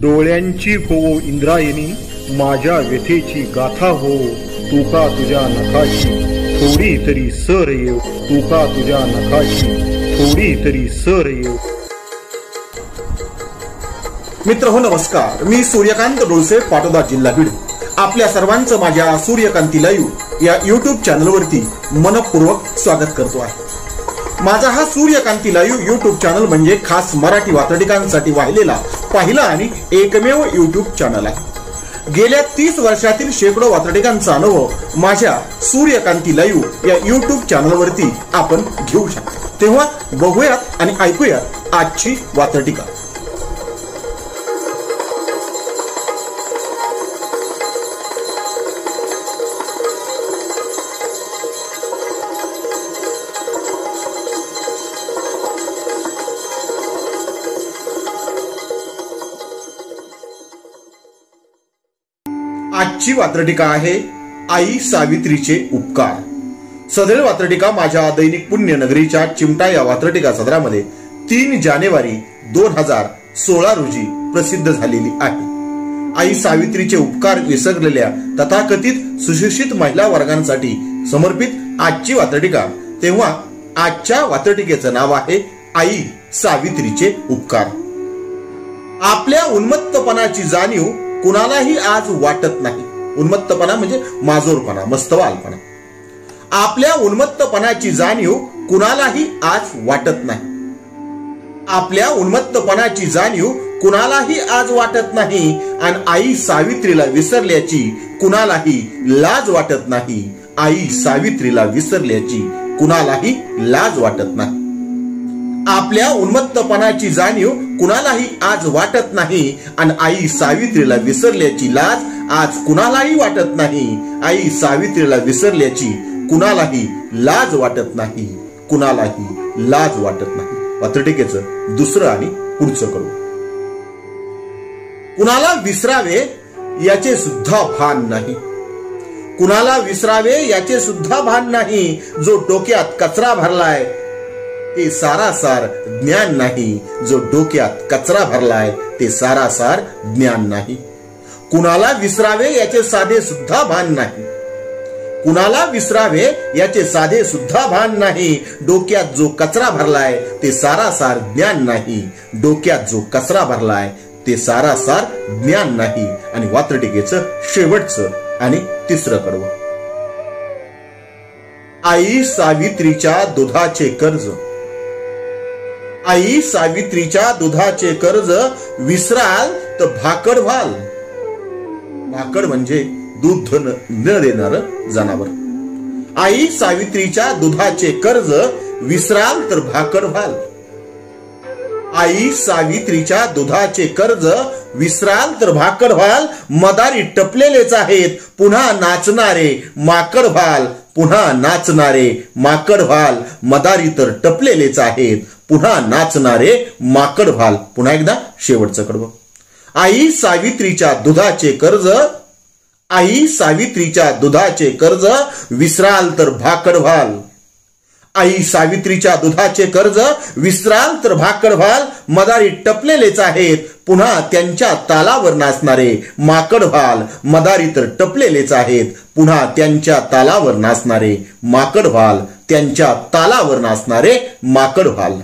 डोळ्यांची होवो इंद्रायणी, माझ्या व्यथेची गाथा हो. तुका तुझ्या नखाची थोडी तरी सर येव, तुका तुझ्या नखाची थोडी तरी सर येव. मित्र हो नमस्कार, मी सूर्यकांत डोळसे, पाटोदा, जिल्हा बीड. आपल्या सर्वांचं माझ्या सूर्यकांती लाईव्ह या यूट्यूब चॅनलवरती मनपूर्वक स्वागत करतो आहे. माझा हा सूर्यकांती लाईव्ह यूट्यूब चॅनल म्हणजे खास मराठी वात्रटिकांसाठी वाहिलेला पहिला आणि एकमेव यूट्यूब चॅनल आहे. गेल्या 30 वर्षातील शेकडो वात्रटिकांचा अनुभव माझ्या सूर्यकांती लाईव्ह या यूट्यूब चॅनलवरती आपण घेऊ शकता. तेव्हा बघूयात आणि ऐकूयात आजची वात्रटिका. आजची वात्रटिका आहे आई सावित्रीचे उपकार. सदर वात्रटिका माझ्या दैनिक पुण्यनगरीच्या चिमटा या वात्रटिका सदरामध्ये 3 जानेवारी 2016 रोजी प्रसिद्ध झालेली आहे. आई सावित्रीचे उपकार विसरलेल्या तथाकथित सुशिक्षित महिला वर्गांसाठी समर्पित आजची वात्रटिका. तेव्हा आजच्या वात्रटिकेचं नाव आहे आई सावित्रीचे उपकार. आपल्या उन्मत्तपणाची जाणीव कुणालाही आज वाटत नाही. उन्मत्तपणा म्हणजे माजोरपणा, मस्तवालपणा. आपल्या उन्मत्तपणाची जाणीव कुणालाही आज वाटत नाही. आपल्या उन्मत्तपणाची जाणीव कुणालाही आज वाटत नाही आणि आई सावित्रीला विसरल्याची कुणालाही लाज वाटत नाही. आई सावित्रीला विसरल्याची कुणालाही लाज वाटत नाही. आपल्या उन्मत्तपणाची जाणीव कुणालाही आज वाटत नाही आणि आई सावित्रीला विसरल्याची लाज आज कुणालाही वाटत नाही. आई सावित्रीला विसरल्याची कुणालाही लाज वाटत नाही. कुणालाही लाज वाटत नाही. वात्रटिकेचं दुसरं आणि पुढचं करू. कुणाला विसरावे याचे सुद्धा भान नाही. कुणाला विसरावे याचे सुद्धा भान नाही. जो डोक्यात कचरा भरलाय ते सारासार ज्ञान नाही. जो डोक्यात कचरा भरलाय ते सारासार ज्ञान नाही. कुणाला विसरावे याचे साधे सुद्धा भान नाही. कुणाला विसरावे याचे साधे सुद्धा भान नाही. डोक्यात जो कचरा भरलाय ते सारासार ज्ञान नाही. डोक्यात जो कचरा भरलाय ते सारासार ज्ञान नाही. आणि वात्रटिकेचं शेवटचं आणि तिसरं कडवं. आई सावित्रीच्या दुधाचे कर्ज. आई सावित्रीच्या दुधाचे कर्ज विसराल तर भाकड व्हाल. भाकड म्हणजे दूध न देणार जनावर. आई सावित्रीच्या दुधाचे कर्ज विसराल तर भाकड व्हाल. आई सावित्रीच्या दुधाचे कर्ज विसराल तर भाकड व्हाल. मदारी टपलेलेच आहेत पुन्हा नाचणारे माकड व्हाल. पुन्हा नाचणारे माकड व्हाल. मदारी तर टपलेलेच आहेत पुन्हा नाचणारे माकड व्हाल. पुन्हा एकदा शेवटचं कडवं. आई सावित्रीच्या दुधाचे कर्ज. आई सावित्रीच्या दुधाचे कर्ज विसराल तर भाकड व्हाल. आई सावित्रीच्या दुधाचे कर्ज विसराल तर भाकड व्हाल. मदारी टपलेलेच आहेत पुन्हा त्यांच्या तालावर नाचणारे माकड व्हाल. मदारी तर टपलेलेच आहेत पुन्हा त्यांच्या तालावर नाचणारे माकड व्हाल. त्यांच्या तालावर नाचणारे माकड व्हाल.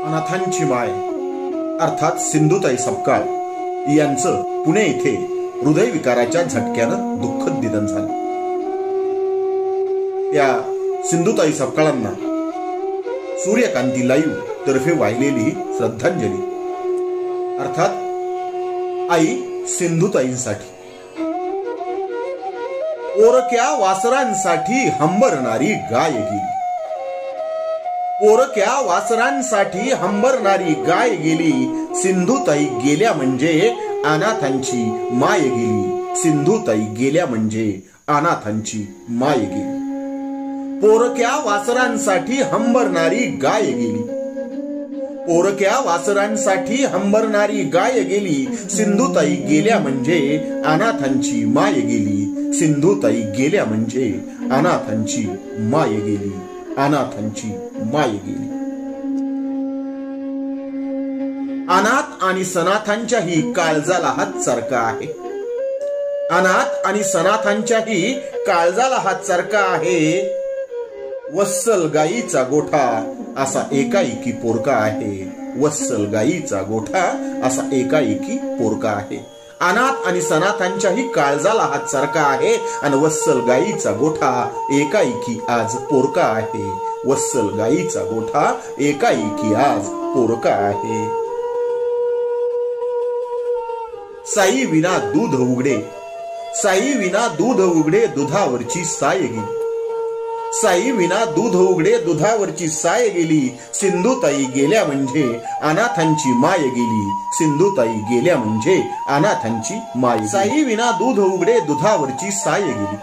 अनाथांची माय अर्थात सिंधुताई सपकाळ यांचं पुणे इथे हृदयविकाराच्या झटक्यानं दुःखद निधन झालं. त्या सिंधुताई सपकाळांना सूर्यकांती लाईव्ह तर्फे वाहिलेली श्रद्धांजली. अर्थात आई सिंधुताईंसाठी. पोरक्या वासरांसाठी हंबरणारी गाय गेली. पोरक्या वासरांसाठी हंबरणारी गाय गेली. सिंधुताई गेल्या म्हणजे अनाथांची माय गेली. सिंधुताई गेल्या म्हणजे अनाथांची माय गेली. पोरक्या वासरांसाठी हंबरणारी गाय गेली. पोरक्या वासरांसाठी हंबरणारी गाय गेली, सिंधुताई गेल्या म्हणजे अनाथांची माय गेली. सिंधुताई गेल्या म्हणजे अनाथांची माय गेली, अनाथांची माय गेली. अनाथ आणि सनाथांच्याही काळजाला हात सारखा आहे. अनाथ आणि सनाथांच्याही काळजाला हात सारखा आहे. वत्सल गाईचा गोठा असा एकाएकी पोरका आहे. वत्सल गाईचा गोठा असा एकाएकी पोरका आहे. अनाथ आणि सनाथांच्याही काळजाला हात सारखा आहे आणि वत्सल गाईचा गोठा एकाएकी आज पोरका आहे. वत्सल गाईचा गोठा एकाएकी आज पोरका आहे. साई विना दूध उघडे, साई विना दूध उघडे, दुधावरची साय गेली. साई विना दूध उघडे, दुधावरची साय गेली. सिंधुताई गेल्या म्हणजे अनाथांची माय गेली. सिंधुताई गेल्या म्हणजे अनाथांची माय. साई विना दूध उघडे, दुधावरची साय गेली.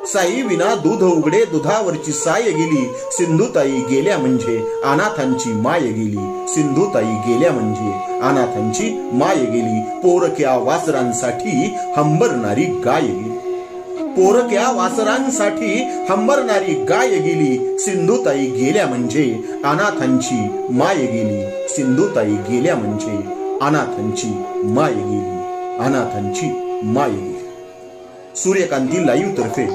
साई विना दूध उघडे, दुधावरची साय गेली. सिंधुताई गेल्या म्हणजे अनाथांची माय गेली. सिंधुताई गेल्या म्हणजे अनाथांची माय गेली. पोरक्या वासरांसाठी हंबरणारी गाय गेली. पोरक्या वासरांसाठी हंबरणारी गाय गेली. सिंधुताई गेल्या म्हणजे अनाथांची माय गेली. सिंधुताई गेल्या म्हणजे अनाथांची माय गेली, अनाथांची माय गेली. सूर्यकांती लाईव्ह तर्फे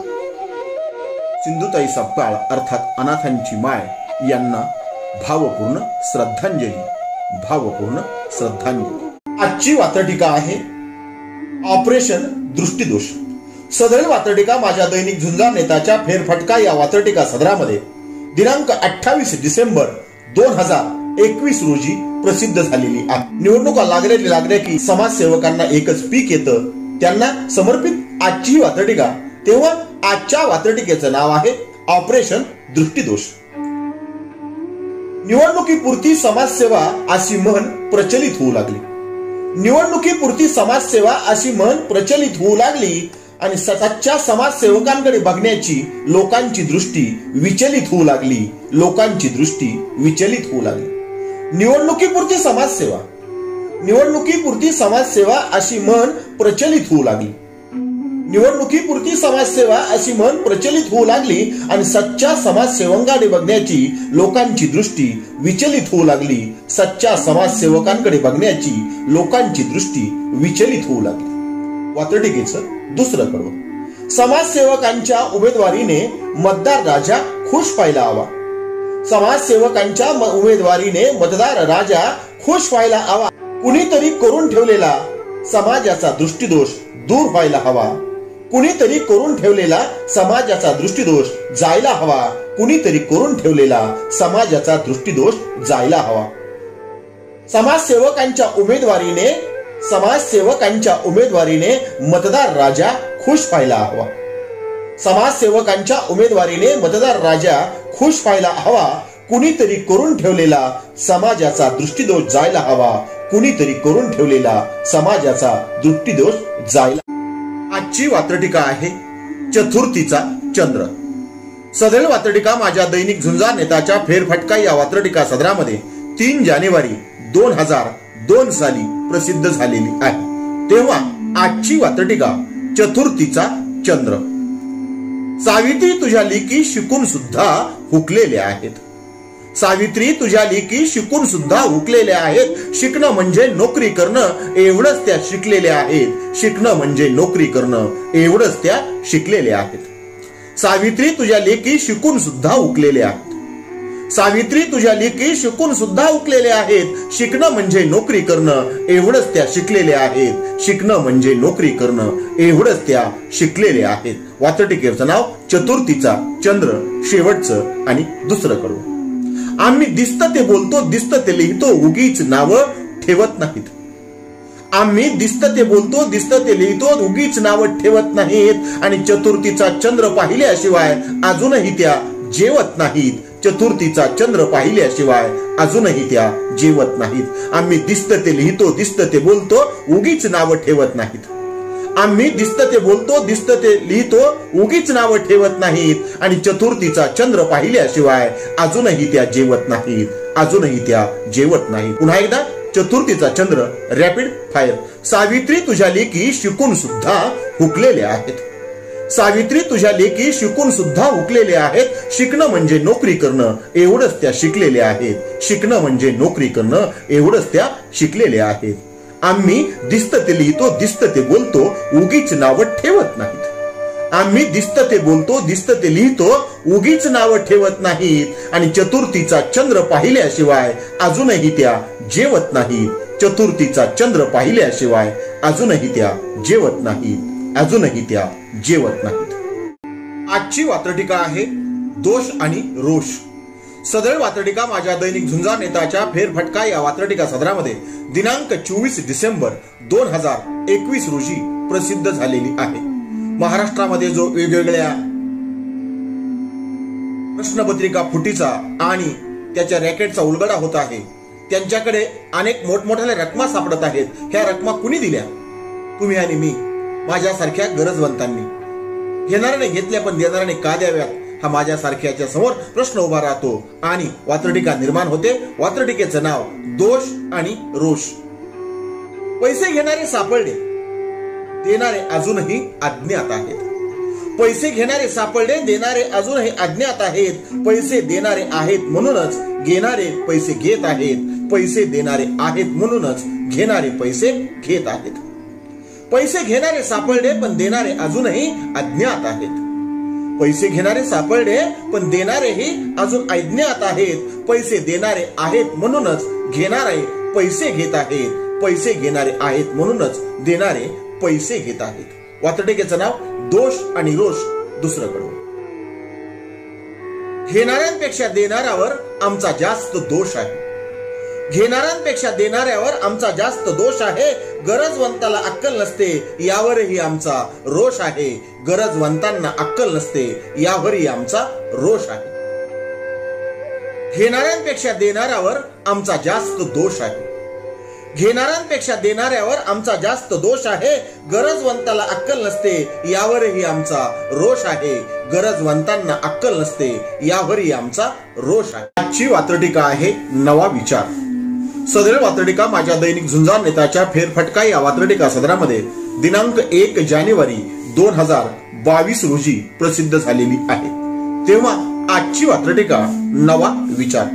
सिंधुताई सपकाळ अर्थात अनाथांची माय यांना भावपूर्ण श्रद्धांजली, भावपूर्ण श्रद्धांजली. आजची वात्रटिका आहे ऑपरेशन दृष्टिदोष. सदरील वात्रटिका माझ्या दैनिक झुंजार नेताच्या फेरफटका या वात्रटिका सदरामध्ये दिनांक 28 डिसेंबर 2021 रोजी प्रसिद्ध झालेली आहे. निवडणुका लागल्या की समाजसेवकांना एकच पीक येतं, त्यांना समर्पित आजची वात्रटिका. तेव्हा आजच्या वात्रटिकेचं नाव आहे ऑपरेशन दृष्टिदोष. निवडणुकीपुरती समाजसेवा अशी म्हण प्रचलित होऊ लागली. निवडणुकीपुरती समाजसेवा अशी म्हण प्रचलित होऊ लागली आणि सततच्या समाजसेवकांकडे बघण्याची लोकांची दृष्टी विचलित होऊ लागली. लोकांची दृष्टी विचलित होऊ लागली. निवडणुकीपुरती समाजसेवा, निवडणुकीपुरती समाजसेवा अशी म्हण प्रचलित होऊ लागली. निवडणुकीपुरती समाजसेवा अशी म्हण प्रचलित होऊ लागली आणि सच्च्या समाजसेवकांकडे बघण्याची लोकांची दृष्टी विचलित होऊ लागली. सच्च्या समाजसेवकांकडे बघण्याची लोकांची दृष्टी विचलित होऊ लागली. वात्रटिकेचं दुसरं कडवं. समाजसेवकांच्या उमेदवारीने मतदार राजा खुश व्हायला हवा. समाजसेवकांच्या उमेदवारीने मतदार राजा खुश व्हायला हवा. कुणीतरी करून ठेवलेला समाजाचा दृष्टिदोष दूर व्हायला हवा. कुणीतरी करून ठेवलेला समाजाचा दृष्टिदोष जायला हवा. कुणीतरी करून ठेवलेला समाजाचा दृष्टिदोष जायला हवा. समाजसेवकांच्या उमेदवारीने मतदार राजा खुश व्हायला हवा. समाजसेवकांच्या उमेदवारीने मतदार राजा खुश व्हायला हवा. कुणीतरी करून ठेवलेला समाजाचा दृष्टिदोष जायला हवा. कुणीतरी करून ठेवलेला समाजाचा दृष्टिदोष जायला. आजची वात्रटिका आहे चतुर्थीचा चंद्र. सदरील वात्रटिका माझ्या दैनिक झुंजार नेताच्या फेरफटका या वात्रटिका सदरामध्ये 3 जानेवारी 2002 साली प्रसिद्ध झालेली आहे. तेव्हा आजची वात्रटिका चतुर्थीचा चंद्र. सावित्री तुझ्या लेकी शिकून सुद्धा हुकलेल्या आहेत. सावित्री तुझ्या लेकी शिकून सुद्धा हुकलेल्या आहेत. शिकणं म्हणजे नोकरी करणं एवढंच त्या शिकलेल्या आहेत. शिकणं म्हणजे नोकरी करणं एवढंच त्या शिकलेल्या आहेत. सावित्री तुझ्या लेकी शिकून सुद्धा हुकलेल्या आहेत. सावित्री तुझ्या लेकी शिकून सुद्धा हुकलेल्या आहेत. शिकणं म्हणजे नोकरी करणं एवढंच त्या शिकलेल्या आहेत. शिकणं म्हणजे नोकरी करणं एवढंच त्या शिकलेल्या आहेत. वात्रटिकेचं नाव चतुर्थीचा चंद्र, शेवटचं आणि दुसरं कडवं. आम्ही दिसत ते बोलतो, दिसत ते लिहितो, उगीच नाव ठेवत नाहीत. आम्ही दिसत ते बोलतो, दिसत ते लिहितो, उगीच नाव ठेवत नाहीत. आणि चतुर्थीचा चंद्र पाहिल्याशिवाय अजूनही त्या जेवत नाहीत. चतुर्थीचा चंद्र पाहिल्याशिवाय अजूनही त्या जेवत नाहीत. आम्ही दिसत ते लिहितो, दिसत ते बोलतो, उगीच नाव ठेवत नाहीत. आम्ही दिसत ते बोलतो, दिसत ते लिहितो, उगीच नाव ठेवत नाहीत. आणि चतुर्थीचा चंद्र पाहिल्याशिवाय अजूनही त्या जेवत नाहीत. अजूनही त्या जेवत नाही. पुन्हा एकदा चतुर्थीचा चंद्र रॅपिड फायर. सावित्री तुझ्या लेकी शिकून सुद्धा हुकलेल्या आहेत. सावित्री तुझ्या लेकी शिकून सुद्धा हुकलेले आहेत. शिकणं म्हणजे नोकरी करणं एवढंच त्या शिकलेल्या आहेत. शिकणं म्हणजे नोकरी करणं एवढंच त्या शिकलेल्या आहेत. आम्ही दिसत ते लिहितो, दिसत ते बोलतो, उगीच नाव ठेवत नाहीत. आम्ही दिसत ते बोलतो, दिसत ते लिहितो, उगीच नाव ठेवत नाहीत. आणि चतुर्थीचा चंद्र पाहिल्याशिवाय अजूनही त्या जेवत नाहीत. चतुर्थीचा चंद्र पाहिल्याशिवाय अजूनही त्या जेवत नाहीत. अजूनही त्या जेवत नाहीत. आजची वात्रटिका आहे दोष आणि रोष. सदर वात्रटिका माझ्या दैनिक झुंजार नेताच्या फेरफटका या वात्रटिका सदरामध्ये दिनांक 24 डिसेंबर 2021 रोजी प्रसिद्ध झालेली आहे. महाराष्ट्रामध्ये जो वेगवेगळ्या प्रश्नपत्रिका फुटीचा आणि त्याच्या रॅकेटचा उलगडा होत आहे, त्यांच्याकडे अनेक मोठमोठ्या रकमा सापडत आहेत. ह्या रकमा कुणी दिल्या? तुम्ही आणि मी, माझ्यासारख्या गरजवंतांनी. घेणाऱ्याने घेतल्या पण देणाऱ्याने का द्याव्यात हा माझ्यासारख्याच्या समोर प्रश्न उभा राहतो आणि वात्रटिका निर्माण होते. वात्रटिकेचं नाव दोष आणि रोष. पैसे घेणारे सापडले, देणारे अजूनही अज्ञात आहेत. पैसे घेणारे सापडले, देणारे अजूनही अज्ञात आहेत. पैसे देणारे आहेत म्हणूनच घेणारे पैसे घेत आहेत. पैसे देणारे आहेत म्हणूनच घेणारे पैसे घेत आहेत. पैसे घेणारे सापडले पण देणारे अजूनही अज्ञात आहेत. पैसे घेणारे सापडले पण देणारेही अजून अज्ञात आहेत. पैसे देणारे आहेत म्हणूनच घेणारे पैसे घेत आहेत. पैसे घेणारे आहेत म्हणूनच देणारे पैसे घेत आहेत. वात्रटिकेचं नाव दोष आणि रोष. दुसरं कडवं. घेणाऱ्यांपेक्षा देणाऱ्यावर आमचा जास्त दोष आहे. घेणाऱ्यांपेक्षा देणाऱ्यावर आमचा जास्त दोष आहे. गरजवंताला अक्कल नसते यावरही आमचा रोष आहे. गरजवंतांना अक्कल नसते यावरही आमचा रोष आहे. घेणाऱ्यांपेक्षा देणाऱ्यावर आमचा जास्त दोष आहे. घेणाऱ्यांपेक्षा देणाऱ्यावर आमचा जास्त दोष आहे. गरजवंताला अक्कल नसते यावरही आमचा रोष आहे. गरजवंतांना अक्कल नसते यावरही आमचा रोष आहे. आजची वात्रटिका आहे नवा विचार. सदर वात्रटिका माझ्या दैनिक झुंजार नेताच्या फेरफटका या वात्रटिका सदरामध्ये दिनांक 1 जानेवारी 2022 रोजी प्रसिद्ध झालेली आहे. तेव्हा आजची वात्रटिका नवा विचार.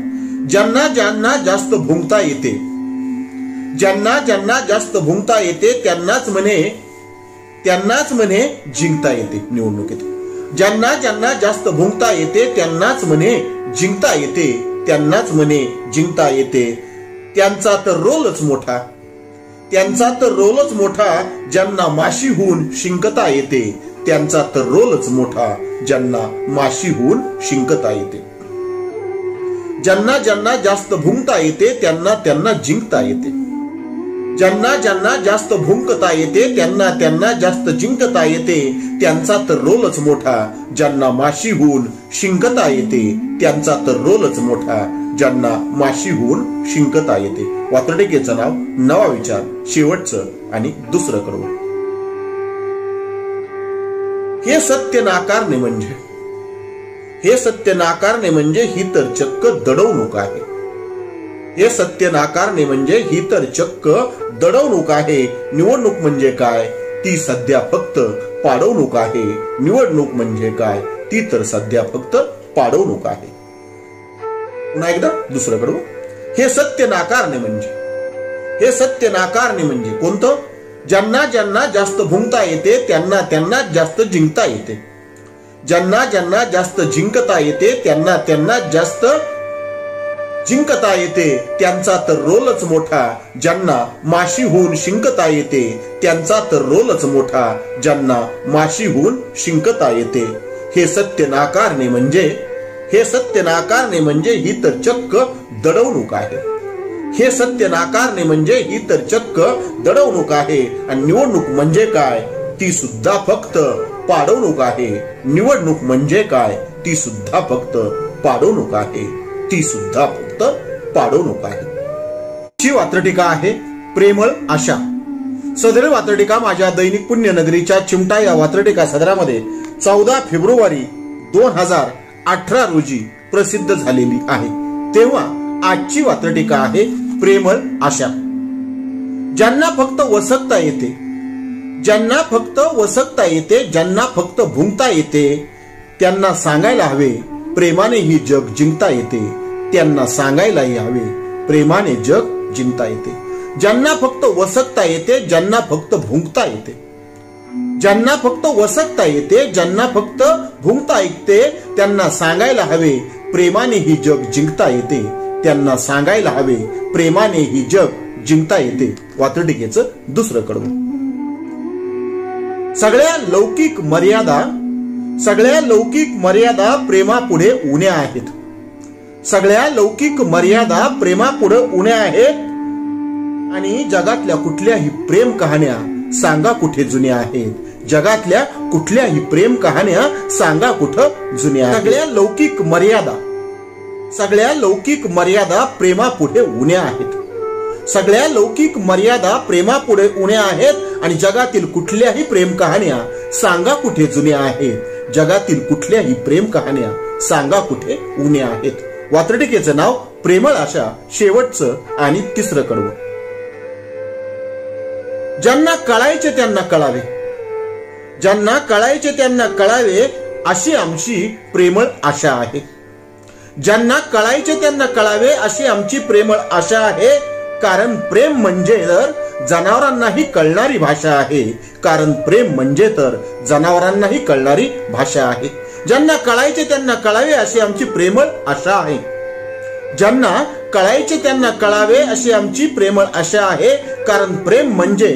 ज्यांना ज्यांना जास्त भुंकता येते, ज्यांना ज्यांना जास्त भुंकता येते त्यांनाच म्हणे जिंकता येते निवडणुकीत. ज्यांना ज्यांना जास्त भुंकता येते त्यांनाच म्हणे जिंकता येते. त्यांनाच म्हणे जिंकता येते. त्यांचा तर रोलच मोठा, त्यांचा तर रोलच मोठा ज्यांना माशीहून शिंकता येते. त्यांचा तर रोलच मोठा ज्यांना माशीहून शिंकता येते. ज्यांना ज्यांना जास्त भुंकता येते त्यांना त्यांना जिंकता येते. ज्यांना ज्यांना जास्त भुंकता येते त्यांना त्यांना जास्त जिंकता येते. त्यांचा तर रोलच मोठा ज्यांना माशीहून शिंकता येते. त्यांचा तर रोलच मोठा ज्यांना माशीहून शिंकता येते. वात्रटिकेचं नाव नवा विचार. शेवटचं आणि दुसरं कडवं. हे सत्य नाकारणे म्हणजे, हे सत्य नाकारणे म्हणजे ही तर चक्क दडवणूक आहे. हे सत्य नाकारणे म्हणजे ही तर चक्क दडवणूक आहे. निवडणूक म्हणजे काय? ती सध्या फक्त पाडवणूक आहे. निवडणूक म्हणजे काय? ती तर सध्या फक्त पाडवणूक आहे. पुन्हा एकदा दुसरं कडवं. हे सत्य नाकारणे म्हणजे, हे सत्य नाकारणे म्हणजे कोणतं? ज्यांना ज्यांना जास्त भुंकता येते त्यांना त्यांना जास्त जिंकता येते. ज्यांना ज्यांना जास्त जिंकता येते त्यांना त्यांना जास्त जिंकता येते. त्यांचा तर रोलच मोठा ज्यांना माशीहून शिंकता येते. त्यांचा तर रोलच मोठा ज्यांना माशीहून शिंकता येते. हे सत्य नाकारणे म्हणजे, हे सत्य नाकारणे म्हणजे ही तर चक्क दडवणूक आहे. हे सत्य नाकारणे म्हणजे ही तर चक्क दडवणूक आहे. आणि निवडणूक म्हणजे काय? ती सुद्धा फक्त पाडवणूक आहे. निवडणूक म्हणजे काय? ती सुद्धा फक्त पाडवणूक आहे. ती सुद्धा फक्त पाडवणूक आहे. ही वात्रटिका आहे प्रेमळ आशा. सदर वात्रटिका माझ्या दैनिक पुण्यनगरीच्या चिमटा या वात्रटिका सदरामध्ये 14 फेब्रुवारी 2018 रोजी प्रसिद्ध झालेली आहे. तेव्हा आजची वात्रटिका आहे प्रेमळ आशा. ज्यांना फक्त वसकता येते, ज्यांना फक्त वसकता येते, ज्यांना फक्त भुंकता येते, त्यांना सांगायला हवे प्रेमाने ही जग जिंकता येते. त्यांना सांगायलाही हवे प्रेमाने जग जिंकता येते. ज्यांना फक्त वसकता येते, ज्यांना फक्त भुंकता येते, ज्यांना फक्त वसकता येते, ज्यांना फक्त भुंकता येते, त्यांना सांगायला हवे प्रेमाने ही जग जिंकता येते. त्यांना सांगायला हवे प्रेमाने ही जग जिंकता येते. वात्रटिकेचं दुसरं कडवं. सगळ्या लौकिक मर्यादा, सगळ्या लौकिक मर्यादा प्रेमापुढे उण्या आहेत. सगळ्या लौकिक मर्यादा प्रेमापुढे उण्या आहेत आणि जगातल्या कुठल्याही प्रेम कहाण्या सांगा कुठे जुन्या आहेत. जगातल्या कुठल्याही प्रेम कहाण्या सांगा कुठं जुन्या. सगळ्या लौकिक मर्यादा, सगळ्या लौकिक मर्यादा प्रेमापुढे उण्या आहेत. सगळ्या लौकिक मर्यादा प्रेमापुढे उण्या आहेत आणि जगातील कुठल्याही प्रेम कहाण्या सांगा कुठे जुन्या आहेत. जगातील कुठल्याही प्रेम कहाण्या सांगा कुठे उण्या आहेत. वात्रटिकेचं नाव प्रेमळ आशा, शेवटचं आणि तिसरं कडवं. ज्यांना कळायचे त्यांना कळावे, ज्यांना कळायचे त्यांना कळावे अशी आमची प्रेमळ आशा आहे. ज्यांना कळायचे त्यांना कळावे अशी आमची प्रेमळ आशा आहे. कारण प्रेम म्हणजे तर जनावरांनाही कळणारी भाषा आहे. कारण प्रेम म्हणजे तर जनावरांनाही कळणारी भाषा आहे. ज्यांना कळायचे त्यांना कळावे अशी आमची प्रेमळ आशा आहे. ज्यांना कळायचे त्यांना कळावे अशी आमची प्रेमळ आशा आहे. कारण प्रेम म्हणजे,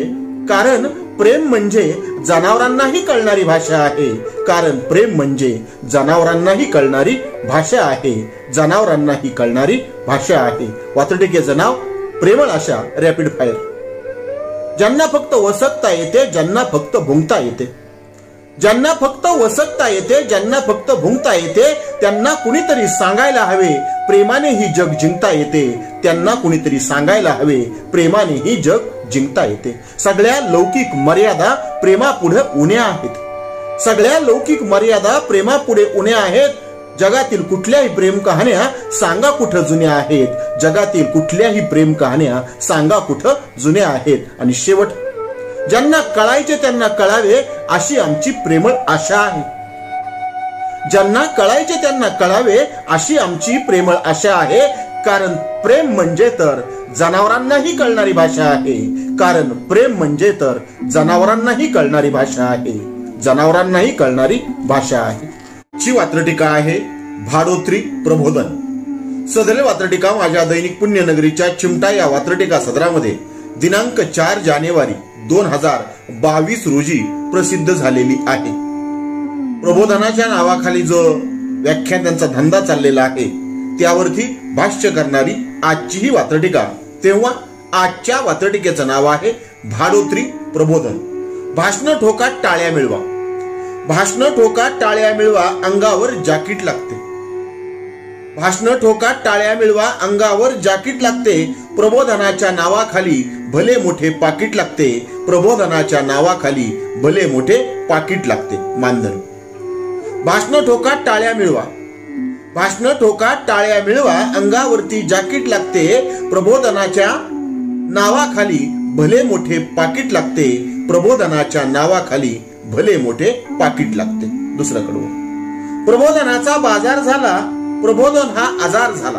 कारण प्रेम म्हणजे जनावरांनाही कळणारी भाषा आहे. कारण प्रेम म्हणजे जनावरांनाही कळणारी भाषा आहे. जनावरांनाही कळणारी भाषा आहे. वात्रटिकेचं नाव प्रेमळ आशा, रॅपिड फायर. ज्यांना फक्त वसकता येते, ज्यांना फक्त भुंकता येते, ज्यांना फक्त वसकता येते, ज्यांना फक्त भुंकता येते, त्यांना कुणीतरी सांगायला हवे प्रेमाने ही जग जिंकता येते. त्यांना कुणीतरी सांगायला हवे प्रेमाने ही जग जिंकता येते. सगळ्या लौकिक मर्यादा प्रेमापुढे उण्या आहेत. सगळ्या लौकिक मर्यादा प्रेमापुढे उण्या आहेत. जगातील कुठल्याही प्रेम कहाण्या सांगा कुठं जुन्या आहेत. जगातील कुठल्याही प्रेम कहाण्या सांगा कुठं जुन्या आहेत. आणि शेवट, ज्यांना कळायचे त्यांना कळावे अशी आमची प्रेमळ आशा आहे. ज्यांना कळायचे त्यांना कळावे अशी आमची प्रेमळ आशा आहे. कारण प्रेम म्हणजे तर जनावरांनाही कळणारी भाषा आहे. कारण प्रेम म्हणजे तर जनावरांनाही कळणारी भाषा आहे. जनावरांनाही कळणारी भाषा आहे. ची वात्रटिका आहे भाडोत्री प्रबोधन. सदर वात्रटिका माझ्या दैनिक पुण्यनगरीच्या चिमटा या वात्रटिका सदरामध्ये दिनांक 4 जानेवारी 2022 रोजी प्रसिद्ध झालेली आहे. प्रबोधनाच्या नावाखाली जो व्याख्यान त्यांचा धंदा चाललेला आहे त्यावरती भाष्य करणारी आजची ही वात्रटिका. तेव्हा आजच्या वात्रटिकेचं नाव आहे भाडोत्री प्रबोधन. भाषण ठोका टाळ्या मिळवा, भाषण ठोका टाळ्या मिळवा, अंगावर जाकीट लागते. भाषण ठोका टाळ्या मिळवा, अंगावर जाकीट लागते. प्रबोधनाच्या नावाखाली भले मोठे पाकिट लागते. प्रबोधनाच्या नावाखाली भले मोठे पाकिट लागते. मानधन. भाषण ठोका टाळ्या मिळवा, भाषण ठोका टाळ्या मिळवा, अंगावरती जाकीट लागते. प्रबोधनाच्या नावाखाली भले मोठे पाकिट लागते. प्रबोधनाच्या नावाखाली भले मोठे पाकिट लागते. दुसरं कडवं. प्रबोधनाचा बाजार झाला, प्रबोधन हा आजार झाला.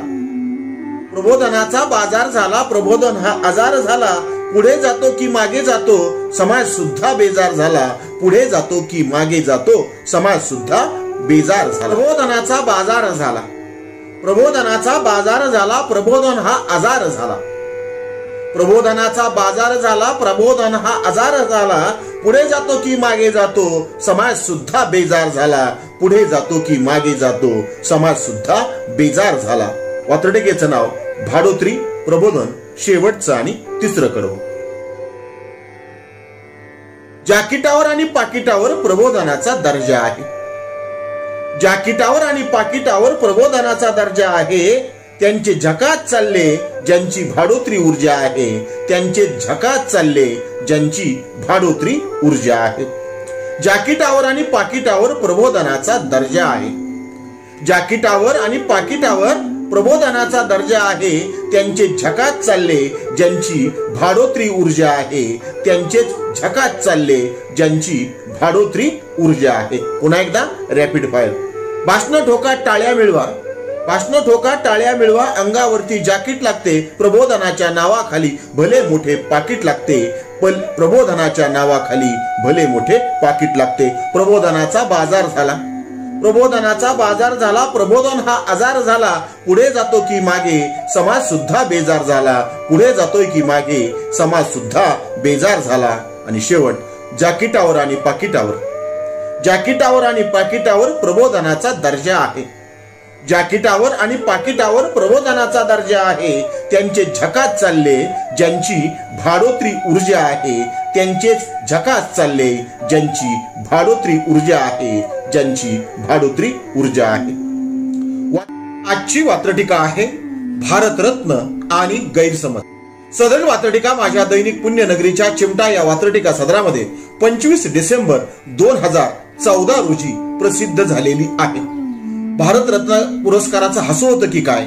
प्रबोधनाचा बाजार झाला, प्रबोधन हा आजार झाला. पुढे जातो की मागे जातो, समाज सुद्धा बेजार झाला. पुढे जातो की मागे जातो, समाज सुद्धा बेजार झाला. प्रबोधनाचा बाजार झाला, प्रबोधनाचा बाजार झाला. प्रबोधन हा आजार झाला. प्रबोधनाचा बाजार झाला, प्रबोधन हा आजार झाला. पुढे जातो की मागे जातो, समाज सुद्धा बेजार झाला. पुढे जातो की मागे जातो, समाज सुद्धा बेजार झाला. वात्रटिकेचं नाव भाडोत्री प्रबोधन, शेवटचं आणि तिसरं कडवं. जाकिटावर आणि पाकिटावर प्रबोधनाचा दर्जा आहे. जाकिटावर आणि पाकिटावर प्रबोधनाचा दर्जा आहे. त्यांचे झकात चालले ज्यांची भाडोत्री ऊर्जा आहे. त्यांचे झकात चालले ज्यांची भाडोत्री ऊर्जा आहे. जाकिटावर आणि पाकिटावर प्रबोधनाचा दर्जा आहे. जाकिटावर आणि पाकिटावर प्रबोधनाचा दर्जा आहे त्यांचे झकात चालले ज्यांची भाडोत्री ऊर्जा आहे, त्यांचेच झकात चालले ज्यांची भाडोत्री ऊर्जा आहे. पुन्हा एकदा रॅपिड फायर. भाषण ठोका टाळ्या मिळवा, भाषण ठोका टाळ्या मिळवा, अंगावरती जाकीट लागते, प्रबोधनाच्या नावाखाली भले मोठे पाकिट लागते, प्रबोधनाच्या नावाखाली भले मोठे पाकिट लागते. प्रबोधनाचा बाजार झाला, प्रबोधनाचा बाजार झाला, प्रबोधन हा आजार झाला, पुढे जातो की मागे समाज सुद्धा बेजार झाला, पुढे जातोय की मागे समाज सुद्धा बेजार झाला. आणि शेवट जाकीटावर आणि पाकिटावर, जाकीटावर आणि पाकिटावर प्रबोधनाचा दर्जा आहे, जाकीटावर आणि पाकिटावर प्रबोधनाचा दर्जा आहे, त्यांचे झकात चालले ज्यांची भाडोत्री ऊर्जा आहे, त्यांचेच झकात चालले ज्यांची भाडोत्री ऊर्जा आहे, ज्यांची भाडोत्री ऊर्जा आहे. आजची वात्रटिका आहे भारतरत्न आणि गैरसमज. सदर वात्रटिका माझ्या दैनिक पुण्यनगरीच्या चिमटा या वात्रटिका सदरामध्ये 25 डिसेंबर 2014 रोजी प्रसिद्ध झालेली आहे. भारतरत्न पुरस्काराचं हसू होतं की काय,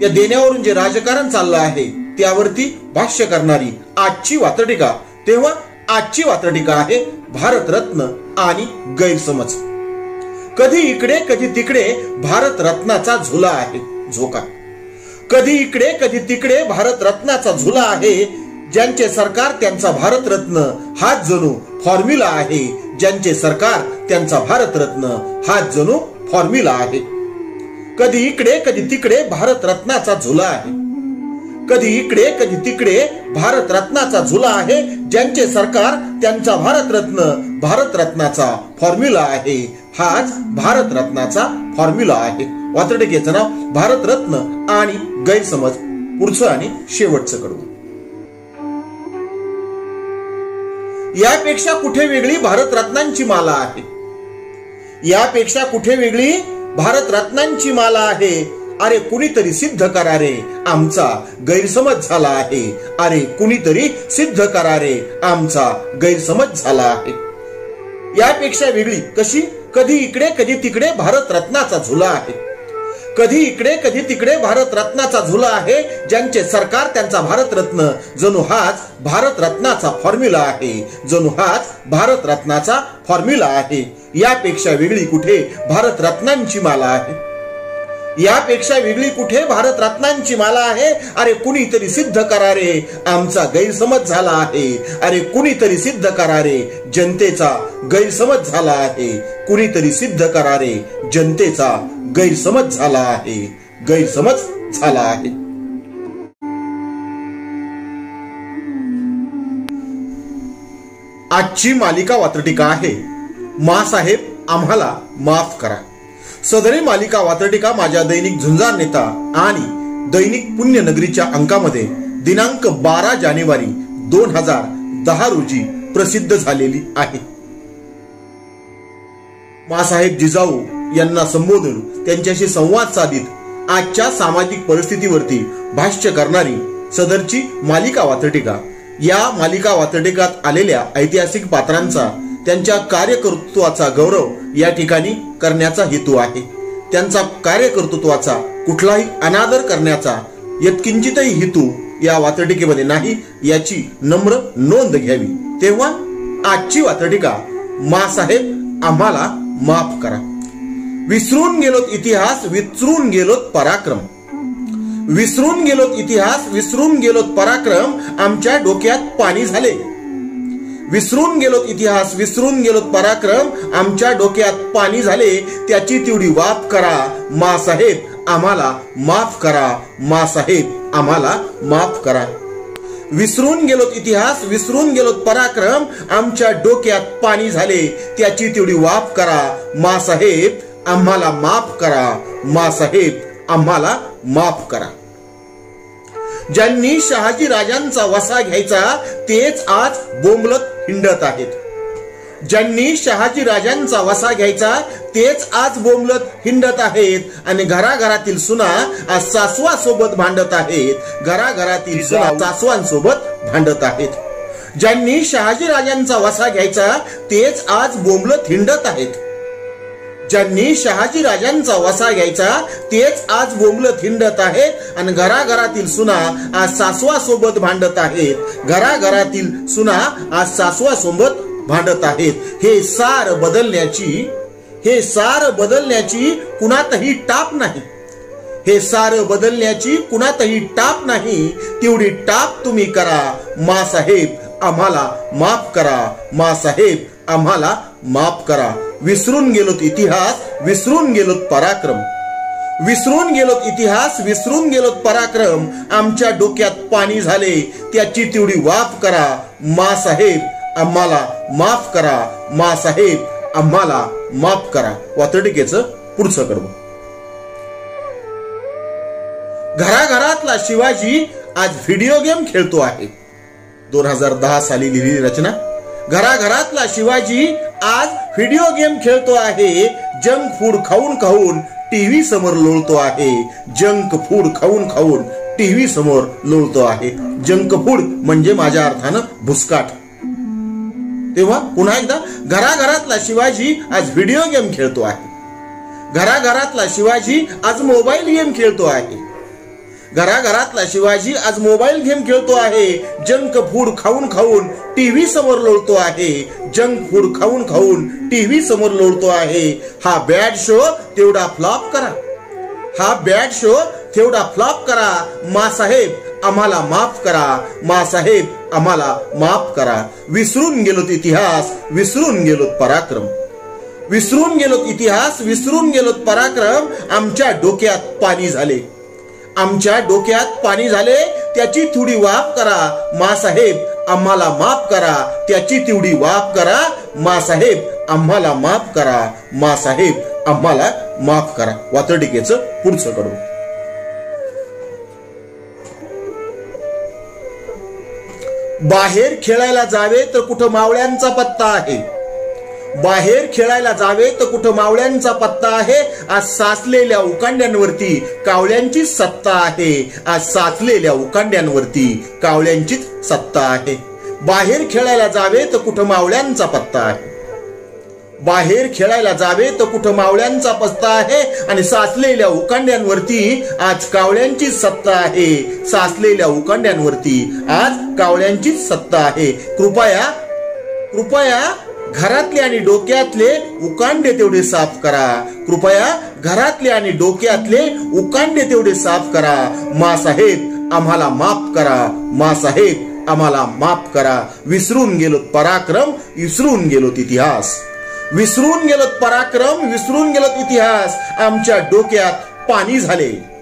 या देण्यावरून जे राजकारण चाललं आहे त्यावरती भाष्य करणारी आजची वात्रटिका. तेव्हा आजची वात्रटिका आहे भारतरत्न आणि गैरसमज. कधी इकडे कधी तिकडे भारतरत्नाचा झुला आहे, झोका. कधी इकडे कधी तिकडे भारतरत्नाचा झुला आहे, ज्यांचे सरकार त्यांचा भारतरत्न हाच जणू फॉर्म्युला आहे, ज्यांचे सरकार त्यांचा भारतरत्न हाच जणू फॉर्म्युला आहे. कधी इकडे कधी तिकडे भारतरत्नाचा झुला आहे, कधी इकडे कधी तिकडे भारतरत्नाचा झुला आहे, ज्यांचे सरकार त्यांचा भारतरत्न भारतरत्नाचा फॉर्म्युला आहे, हाच भारतरत्नाचा फॉर्म्युला आहे. वात्रटिकेचं नाव भारतरत्न आणि गैरसमज. पुढचं आणि शेवटचं कडवं. यापेक्षा कुठे वेगळी भारतरत्नांची माला आहे, यापेक्षा कुठे वेगळी भारतरत्नांची माला आहे, अरे कुणीतरी सिद्ध करा रे आमचा गैरसमज झाला आहे, अरे कुणीतरी सिद्ध करा रे आमचा गैरसमज झाला आहे. यापेक्षा वेगळी कशी, कधी इकडे कधी तिकडे भारतरत्नाचा झुला आहे, कधी इकडे कधी तिकडे भारतरत्नाचा झुला आहे, ज्यांचे सरकार त्यांचा भारतरत्न जणू हाच भारतरत्नाचा फॉर्म्युला आहे, जणू हाच भारतरत्नाचा फॉर्म्युला आहे. यापेक्षा वेगळी कुठे भारतरत्नांची माला आहे, यापेक्षा वेगळी कुठे भारतरत्नांची माला आहे, अरे कुणीतरी सिद्ध करा रे आमचा गैरसमज झाला आहे, अरे कुणीतरी सिद्ध करा रे जनतेचा गैरसमज झाला आहे, कुणीतरी सिद्ध करा रे जनतेचा गैरसमज झाला आहे, गैरसमज झाला आहे. आजची मालिका वात्रटिका आहे मासाहेब आम्हाला माफ करा. सदरी मालिका वात्रटिका माझ्या दैनिक झुंजार नेता आणि दैनिक पुण्यनगरीच्या अंकामध्ये दिनांक 12 जानेवारी 2010 रोजी प्रसिद्ध झालेली आहे. मासाहेब जिजाऊ यांना संबोधून त्यांच्याशी संवाद साधित आजच्या सामाजिक परिस्थितीवरती भाष्य करणारी सदरची मालिका वात्रटिका. या मालिका वात्रटिकात आलेल्या ऐतिहासिक पात्रांचा, त्यांच्या कार्यकर्तृत्वाचा गौरव या ठिकाणी करण्याचा हेतू आहे. त्यांचा कार्यकर्तृत्वाचा कुठलाही अनादर करण्याचा यत्किंचितही हेतू या वात्रटिकेमध्ये नाही, याची नम्र नोंद घ्यावी. तेव्हा आजची वात्रटिका मासाहेब आम्हाला माफ करा. विसरून गेलोत इतिहास, विसरून गेलोत पराक्रम, विसरून गेलोत इतिहास, विसरून गेलोत पराक्रम, आमच्या डोक्यात पाणी झाले. विसरून गेलोत इतिहास, विसरून गेलोत पराक्रम, आमच्या डोक्यात पाणी झाले, त्याची तेवढी वाफ करा मासाहेब आम्हाला माफ करा, मासाहेब आम्हाला माफ करा. विसरून गेलोत इतिहास, विसरून गेलोत पराक्रम, आमच्या डोक्यात पाणी झाले, त्याची तेवढी वाफ करा मासाहेब आम्हाला माफ करा, मासाहेब आम्हाला माफ करा. ज्यांनी शहाजी राजांचा वसा घ्यायचा तेच आज बोंबलत हिंडत आहेत, ज्यांनी शहाजी राजांचा वसा घ्यायचा तेच आज बोंबलत हिंडत आहेत, आणि घराघरातील सुना आज सासवांसोबत भांडत आहेत, घराघरातील सुना सासवांसोबत भांडत आहेत. ज्यांनी शहाजी राजांचा वसा घ्यायचा तेच आज बोंबलत हिंडत आहेत, ज्यांनी शहाजी राजांचा वसा घ्यायचा तेच आज बोंबलत हिंडत आहेत आणि घराघरातील सुना आज सासवा सोबत भांडत आहेत. घराघरातील सुना आज सासवा सोबत भांडत आहेत. हे सार बदलण्याची कुणातही टाप नाही. हे सार बदलण्याची कुणातही टाप नाही. तेवढी टाप तुम्ही करा मासाहेब, आम्हाला माफ करा. मासाहेब, आम्हाला माफ करा. विसरून गेलोत इतिहास, विसरून गेलोत पराक्रम. विसरून गेलोत इतिहास, विसरून गेलोत पराक्रम. आमच्या डोक्यात पाणी झाले त्याची तेवढी वाफ करा. मासाहेब, आम्हाला माफ करा. मासाहेब, आम्हाला माफ करा. वातडिकेचं पुढचं कडवं. घराघरातला शिवाजी आज व्हिडिओ गेम खेळतो आहे. 2010 साली लिहिलेली रचना. घराघरातला शिवाजी आज व्हिडिओ गेम खेळतो आहे. जंक फूड खाऊन खाऊन टीव्ही समोर लोळतो आहे. जंक फूड खाऊन खाऊन टीव्ही समोर लोळतो आहे. जंक फूड म्हणजे माझ्या अर्थानं भुसकाट. तेव्हा पुन्हा एकदा, घराघरातला शिवाजी आज व्हिडिओ गेम खेळतो आहे. घराघरातला शिवाजी आज मोबाईल गेम खेळतो आहे. घराघरातला शिवाजी आज मोबाईल गेम खेळतो आहे. जंक फूड खाऊन खाऊन टीव्ही समोर लोळतो आहे. जंक फूड खाऊन खाऊन टीव्ही समोर लोळतो आहे. हा बॅड शो तेवढा फ्लॉप करा. हा बॅड शो तेवढा फ्लॉप करा. मासाहेब, आम्हाला माफ करा. मासाहेब, आम्हाला माफ करा. विसरून गेलोत इतिहास, विसरून गेलोत पराक्रम. विसरून गेलोत इतिहास, विसरून गेलोत पराक्रम. आमच्या डोक्यात पाणी झाले. आमच्या डोक्यात पाणी झाले त्याची थोडी वाफ करा. मासाहेब, आम्हाला माफ करा. त्याची तेवढी वाफ करा. मासाहेब, आम्हाला माफ करा. मासाहेब, आम्हाला माफ करा. वातडिकेचं पुढचं कडवं. बाहेर खेळायला जावे तर कुठं मावळ्यांचा पत्ता आहे. बाहेर खेळायला जावे तर कुठं मावळ्यांचा पत्ता आहे. आज साचलेल्या उकांड्यांवरती कावळ्यांची सत्ता आहे. आज साचलेल्या उकांड्यांवरती कावळ्यांचीच सत्ता आहे. बाहेर खेळायला जावे तर कुठं मावळ्यांचा पत्ता आहे. बाहेर खेळायला जावे तर कुठं मावळ्यांचा पत्ता आहे. आणि साचलेल्या उकांड्यांवरती आज कावळ्यांची सत्ता आहे. साचलेल्या उकांड्यांवरती आज कावळ्यांचीच सत्ता आहे. कृपया घरातले आणि डोक्यातले उकांडे तेवढे साफ करा. कृपया घरातले आणि डोक्यातले उकांडे तेवढे साफ करा. मासाहेब, आम्हाला माफ करा. मासाहेब, आम्हाला माफ करा. विसरून गेलोत पराक्रम, विसरून गेलोत इतिहास. विसरून गेलोत पराक्रम, विसरून गेलोत इतिहास. आमच्या डोक्यात पाणी झाले.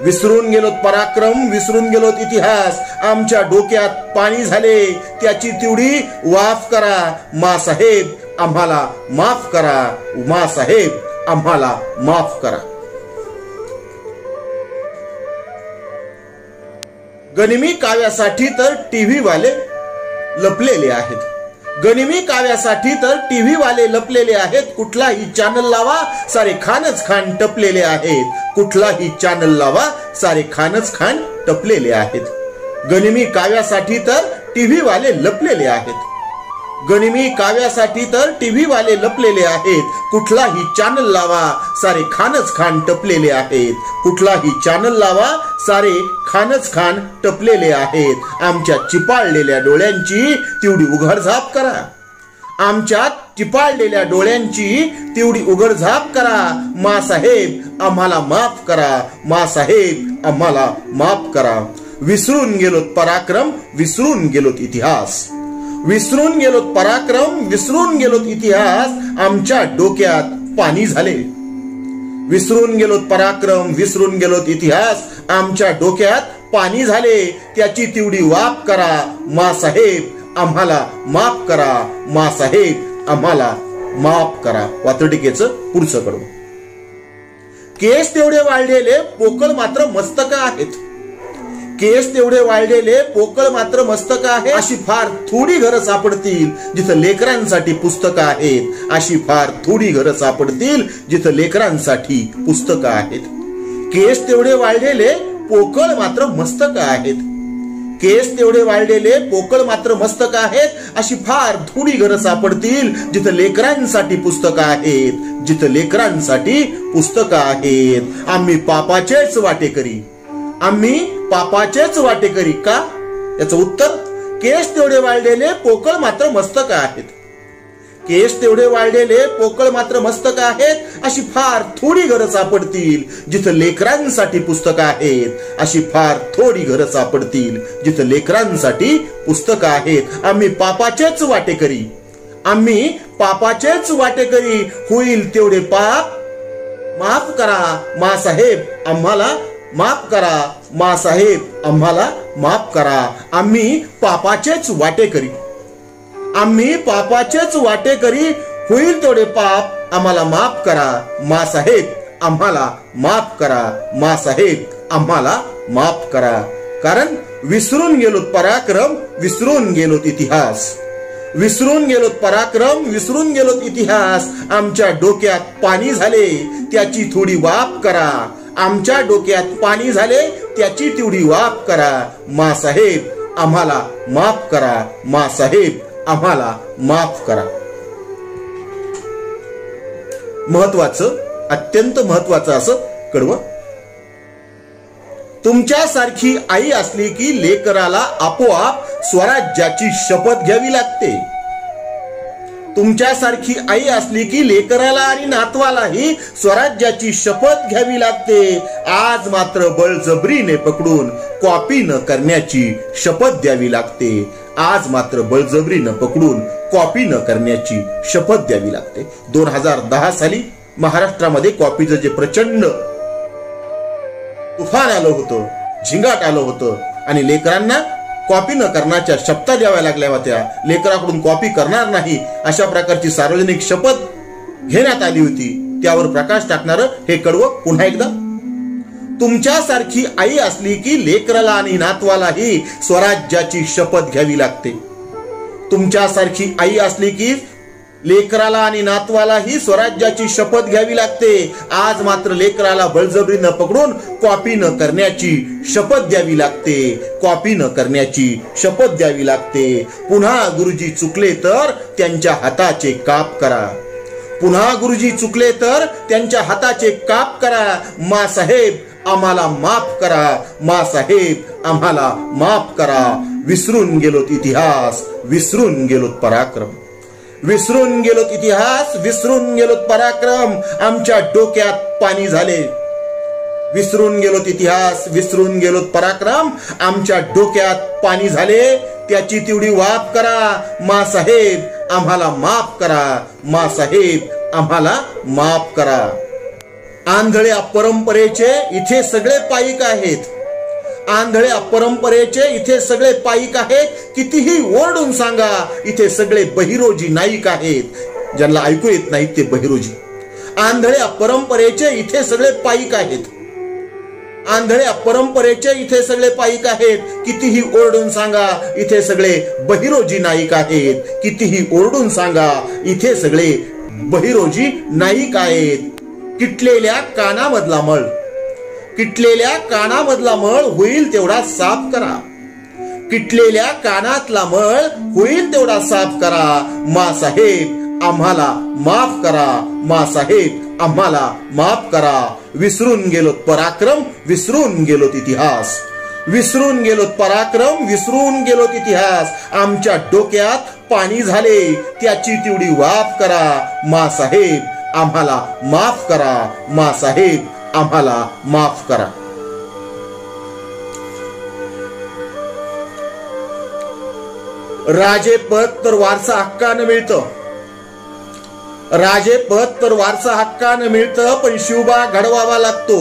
विसरून गेलोत पराक्रम, विसरून गेलोत इतिहास. आमच्या डोक्यात पाणी झाले त्याची तेवढी वाफ करा. मासाहेब, आम्हाला माफ करा. मासाहेब, आम्हाला माफ करा. गनिमी काव्यासाठी तर टीव्ही वाले लपलेले आहेत. गनिमी काव्यासाठी तर टीव्ही वाले लपलेले आहेत. कुठलाही चॅनल लावा सारे खानच खान टपलेले आहेत. कुठलाही चॅनल लावा सारे खानच खान टपलेले आहेत. गनिमी काव्यासाठी तर टीव्ही वाले लपलेले आहेत. गनिमी काव्यासाठी तर टीव्ही वाले लपलेले आहेत. कुठलाही चॅनल लावा सारे खानच खान टपलेले आहेत. कुठलाही चॅनल लावा सारे खानच खान टपलेले आहेत. आमच्या चिपाळलेल्या डोळ्यांची तेवढी उघडझाप करा. आमच्या चिपाळलेल्या डोळ्यांची तेवढी उघडझाप करा. मासाहेब, आम्हाला माफ करा. मासाहेब, आम्हाला माफ करा. विसरून गेलोत पराक्रम, विसरून गेलोत इतिहास. विसरून गेलोत पराक्रम, विसरून गेलोत इतिहास. आमच्या डोक्यात पाणी झाले. विसरून गेलोत पराक्रम, विसरून गेलोत इतिहास. आमच्या डोक्यात पाणी झाले त्याची तेवढी वाफ करा. मासाहेब, आम्हाला माफ करा. मासाहेब, आम्हाला माफ करा. वातडिकेचं पुढचं कडवं. केस तेवढे वाढलेले पोकळ मात्र मस्तक आहेत. केस तेवढे वाढलेले पोकळ मात्र मस्तक आहे. अशी फार थोडी घरं सापडतील जिथं लेकरांसाठी पुस्तकं आहेत. अशी फार थोडी घरं सापडतील जिथं लेकरांसाठी पुस्तकं आहेत. केस तेवढे वाढलेले पोकळ मात्र मस्तक आहेत. केस तेवढे वाढलेले पोकळ मात्र मस्तक आहेत अशी फार थोडी घरं सापडतील जिथं लेकरांसाठी पुस्तकं आहेत, जिथं लेकरांसाठी पुस्तकं आहेत. आम्ही पापाचेच वाटेकरी, आम्ही पापाचेच वाटेकरी का? याचं उत्तर, केस तेवढे वाढलेले पोकळ मात्र मस्तक आहेत. केस तेवढे वाढलेले पोकळ मात्र मस्तक आहेत अशी फार थोडी घरं सापडतील जिथं लेकरांसाठी पुस्तकं आहेत, अशी फार थोडी घरं सापडतील जिथं लेकरांसाठी पुस्तकं आहेत. आम्ही पापाचेच वाटेकरी, आम्ही पापाचेच वाटेकरी. होईल तेवढे पाप माफ करा मा साहेब, आम्हाला माफ करा मा साहेब, आम्हाला माफ करा. आम्ही पापाचेच वाटेकरी, आम्ही पापाचेच वाटेकरी. होईल तेवढे पाप आम्हाला माफ करा मा साहेब, आम्हाला माफ करा मा साहेब, आम्हाला माफ करा. कारण विसरून गेलोत पराक्रम, विसरून गेलोत इतिहास, विसरून गेलोत पराक्रम, विसरून गेलोत इतिहास. आमच्या डोक्यात पाणी झाले त्याची थोडी वाफ करा, आमच्या डोक्यात पाणी झाले त्याची तेवढी वाफ करा. मा साहेब आम्हाला माफ करा, मा साहेब आम्हाला माफ करा. महत्वाचं, अत्यंत महत्वाचं असं कडवं. तुमच्यासारखी आई असली की लेकराला आपोआप स्वराज्याची शपथ घ्यावी लागते. तुमच्यासारखी आई असली की लेकराला आणि नातवालाही स्वराज्याची शपथ घ्यावी लागते. आज मात्र बळजबरीने पकडून कॉपी न करण्याची शपथ द्यावी लागते. आज मात्र बळजबरीनं पकडून कॉपी न करण्याची शपथ द्यावी लागते. 2010 साली महाराष्ट्रामध्ये कॉपीचं जे प्रचंड तुफान आलं होतं, झिंगाट आलं होतं आणि लेकरांना कॉपी न करण्याच्या शपथा द्याव्या लागल्या होत्या. लेकराकडून कॉपी करणार नाही अशा प्रकारची सार्वजनिक शपथ घेण्यात आली होती. त्यावर प्रकाश टाकणारं हे कडवं पुन्हा एकदा. तुमच्यासारखी आई असली की लेकराला आणि नातवालाही स्वराज्याची शपथ घ्यावी लागते. तुमच्यासारखी आई असली की लेकराला आणि नातवालाही स्वराज्याची शपथ घ्यावी लागते. आज मात्र लेकराला बळजबरीनं पकडून कॉपी न करण्याची शपथ द्यावी लागते. कॉपी न करण्याची शपथ द्यावी लागते. पुन्हा गुरुजी चुकले तर त्यांच्या हाताचे काप करा. पुन्हा गुरुजी चुकले तर त्यांच्या हाताचे काप करा. मा साहेब आम्हाला माफ करा, मा साहेब आम्हाला माफ करा. विसरून गेलोत इतिहास, विसरून गेलोत पराक्रम, विसरून गेलोत इतिहास, विसरून गेलोत पराक्रम. आमच्या डोक्यात पाणी झाले. विसरून गेलोत इतिहास, विसरून गेलोत पराक्रम. आमच्या डोक्यात पाणी झाले त्याची तेवढी वाफ करा. मा साहेब आम्हाला माफ करा, मा साहेब आम्हाला माफ करा. आंधळ्या परंपरेचे इथे सगळे पाईक आहेत. आंधळ्या परंपरेचे इथे सगळे पाईक आहेत. कितीही ओरडून सांगा इथे सगळे बहिरोजी नाईक आहेत. ज्यांना ऐकू येत नाहीत ते बहिरोजी. आंधळ्या परंपरेचे इथे सगळे पाईक आहेत. आंधळ्या परंपरेचे इथे सगळे पाईक आहेत. कितीही ओरडून सांगा इथे सगळे बहिरोजी नाईक आहेत. कितीही ओरडून सांगा इथे सगळे बहिरोजी नाईक आहेत. किटलेल्या कानामधला मळ, किटलेल्या कानामधला मळ होईल तेवढा साफ करा. किटलेल्या कानातला मळ होईल तेवढा साफ करा. मा साहेब आम्हाला माफ करा, मा साहेब आम्हाला माफ करा. विसरून गेलोत पराक्रम, विसरून गेलोत इतिहास, विसरून गेलोत पराक्रम, विसरून गेलोत इतिहास. आमच्या डोक्यात पाणी झाले त्याची तेवढी वाफ करा. मा साहेब आम्हाला माफ करा, मा साहेब आम्हाला माफ करा. राजेपद तर वारसा हक्कानं मिळतं. राजेपद तर वारसा हक्कानं मिळतं पण शिवबा घडवावा लागतो.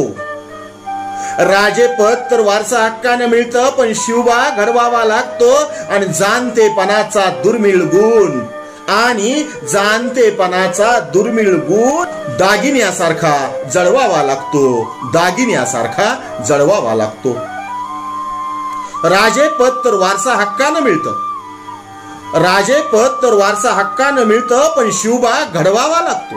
राजेपद तर वारसा हक्कानं मिळतं पण शिवबा घडवावा लागतो. आणि जाणतेपणाचा दुर्मिळ गुण, आणि जाणतेपणाचा दुर्मिळ गुण दागिन्यासारखा जळवावा लागतो. दागिन्यासारखा जळवावा लागतो. राजेपद तर वारसा हक्कानं मिळतं. राजेपद तर वारसा हक्कानं मिळतं पण शिवबा घडवावा लागतो.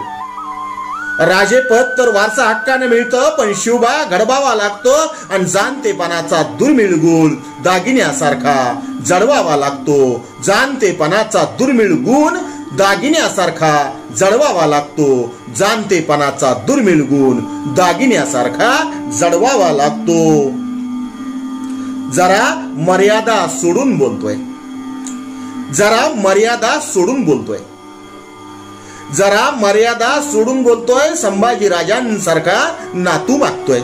राजेपद तर वारसा हक्काने मिळतं, पण शिवबा घडवावा लागतो आणि जाणतेपणाचा दुर्मिळ गुण दागिन्यासारखा जडवावा लागतो. जाणतेपणाचा दुर्मिळ गुण दागिन्यासारखा जडवावा लागतो. जाणतेपणाचा दुर्मिळ गुण दागिन्यासारखा जडवावा लागतो. जरा मर्यादा सोडून बोलतोय. जरा मर्यादा सोडून बोलतोय. जरा मर्यादा सोडून बोलतोय. संभाजीराजांसारखा नातू मागतोय.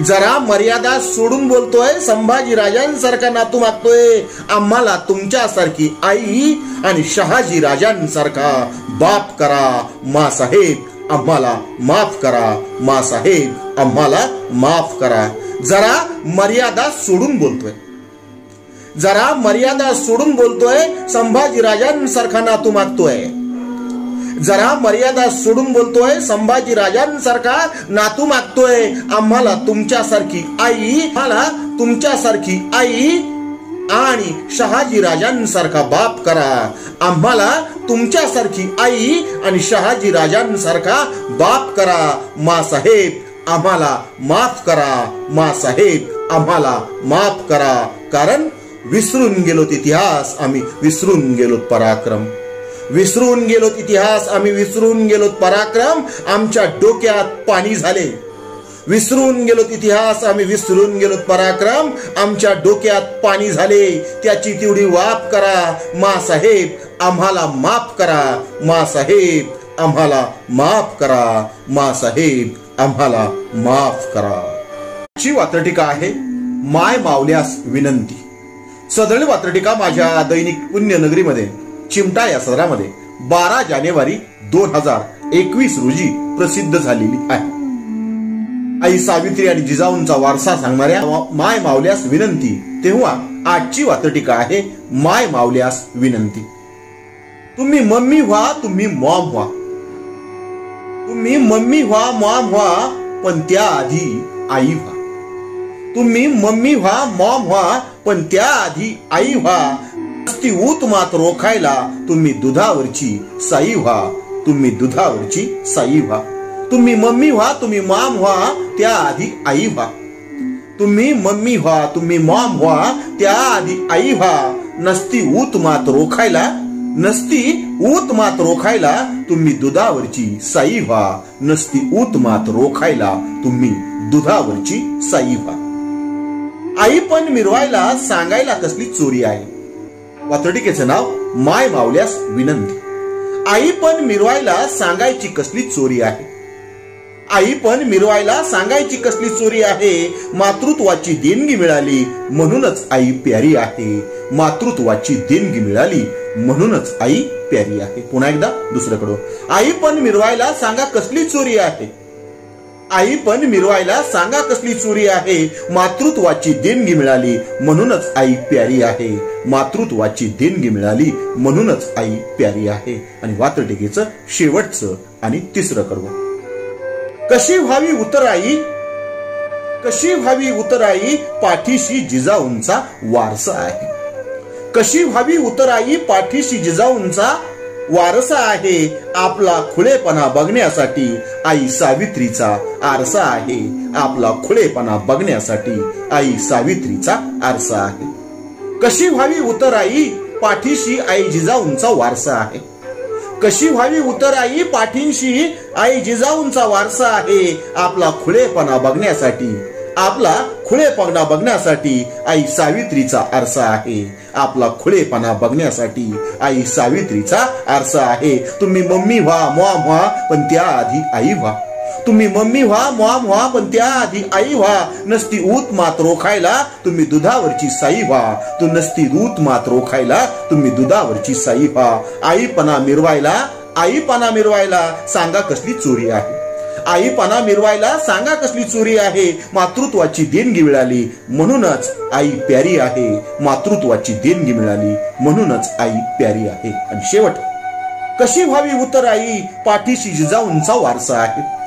जरा मर्यादा सोडून बोलतोय. संभाजीराजांसारखा नातू मागतोय. आम्हाला तुमच्यासारखी आई आणि शहाजी राजांसारखा बाप करा मासाहेब. आम्हाला माफ करा मासाहेब. आम्हाला माफ करा. जरा मर्यादा सोडून बोलतोय. जरा मर्यादा सोडून बोलतोय. संभाजीराजांसारखा नातू मागतोय. जरा मर्यादा सोडून बोलतोय. संभाजीराजांसारखा नातू मागतोय. आम्हाला तुमच्यासारखी आई, आम्हाला तुमच्यासारखी आई आणि शहाजी राजांसारखा बाप करा. आम्हाला तुमच्यासारखी आई आणि शहाजी राजांसारखा बाप करा मासाहेब. आम्हाला माफ करा मासाहेब. आम्हाला माफ करा. कारण विसरून गेलोत इतिहास, आम्ही विसरून गेलोत पराक्रम. विसरून गेलोत इतिहास, आम्ही विसरून गेलोत पराक्रम. आमच्या डोक्यात पाणी झाले. विसरून गेलोत इतिहास, आम्ही विसरून गेलोत पराक्रम. आमच्या डोक्यात पाणी झाले. त्याची तेवढी वाफ करा मासाहेब. आम्हाला माफ करा मासाहेब. आम्हाला माफ करा मासाहेब. आम्हाला माफ करा. ची वात्रटिका आहे माय मावल्यास विनंती. सदळ वात्रटिका माझ्या दैनिक पुण्यनगरीमध्ये चिमटा या सदरामध्ये 12 जानेवारी 2021 रोजी प्रसिद्ध झालेली आहे. आई सावित्री आणि जिजाऊंचा वारसा सांगणाऱ्या माय मावल्यास विनंती. तेव्हा आजची वात्रटिका आहे माय मावल्यास विनंती. तुम्ही मम्मी व्हा, तुम्ही मॉम व्हा. तुम्ही मम्मी व्हा, मॉम व्हा, पण त्याआधी आई व्हा. तुम्ही मम्मी व्हा, मॉम व्हा, पण त्याआधी आई व्हा. ती ऊत मात रोखायला तुम्ही दुधावरची साई व्हा. तुम्ही दुधावरची साई व्हा. तुम्ही मम्मी व्हा, तुम्ही मॉम व्हा, त्याआधी आई व्हा. तुम्ही मम्मी व्हा, तुम्ही मॉम व्हा, त्याआधी आई व्हा. नसती ऊत मात रोखायला, नसती ऊत मात रोखायला तुम्ही दुधावरची साई व्हा. नसती ऊत मात रोखायला तुम्ही दुधावरची साई व्हा. आई पण मिरवायला सांगायला कसली चोरी आहे. वात्रटिकेचं नाव माय मावल्यास विनंती. आई पण मिरवायला सांगायची कसली चोरी आहे. आई पण मिरवायला सांगायची कसली चोरी आहे. मातृत्वाची देणगी मिळाली म्हणूनच आई प्यारी आहे. मातृत्वाची देणगी मिळाली म्हणूनच आई प्यारी आहे. पुन्हा एकदा दुसऱ्याकडं. आई पण मिरवायला सांगा कसली चोरी आहे. आई पण मिरवायला सांगा कसली चोरी आहे. मातृत्वाची देणगी मिळाली म्हणूनच आई प्यारी आहे. मातृत्वाची देणगी मिळाली म्हणूनच आई प्यारी आहे. आणि वात्रटिकेचं शेवटचं आणि तिसरं कडवं. कशी व्हावी उतराई, कशी व्हावी उतराई, पाठीशी जिजाऊंचा वारसा आहे. कशी व्हावी उतराई, पाठीशी जिजाऊंचा वारसा आहे. आपला खुळेपणा बघण्यासाठी आई सावित्रीचा आरसा आहे. आपला खुळेपणा बघण्यासाठी आई सावित्रीचा आरसा आहे. कशी व्हावी उतराई, पाठीशी आई जिजाऊंचा वारसा आहे. कशी व्हावी उतराई, पाठीशी आई जिजाऊंचा वारसा आहे. आपला खुळेपणा बघण्यासाठी, आपला खुळेपणा बघण्यासाठी आई सावित्रीचा आरसा आहे. आपला खुळेपणा बघण्यासाठी आई सावित्रीचा आरसा आहे. तुम्ही मम्मी व्हा, मॉम व्हा, पण त्याआधी आई व्हा. तुम्ही मम्मी व्हा, मॉम व्हा, पण त्याआधी आई व्हा. नसती ऊत मात रोखायला तुम्ही दुधावरची साई व्हा. तू नसती ऊत मात रोखायला तुम्ही दुधावरची साई व्हा. आईपणा मिरवायला, आईपणा मिरवायला सांगा कसली चोरी आहे. आईपणा मिरवायला सांगा कसली चोरी आहे. मातृत्वाची देणगी मिळाली म्हणूनच आई प्यारी आहे. मातृत्वाची देणगी मिळाली म्हणूनच आई प्यारी आहे. आणि शेवट. कशी व्हावी उतराई, पाठीशी जिजाऊंचा वारसा आहे.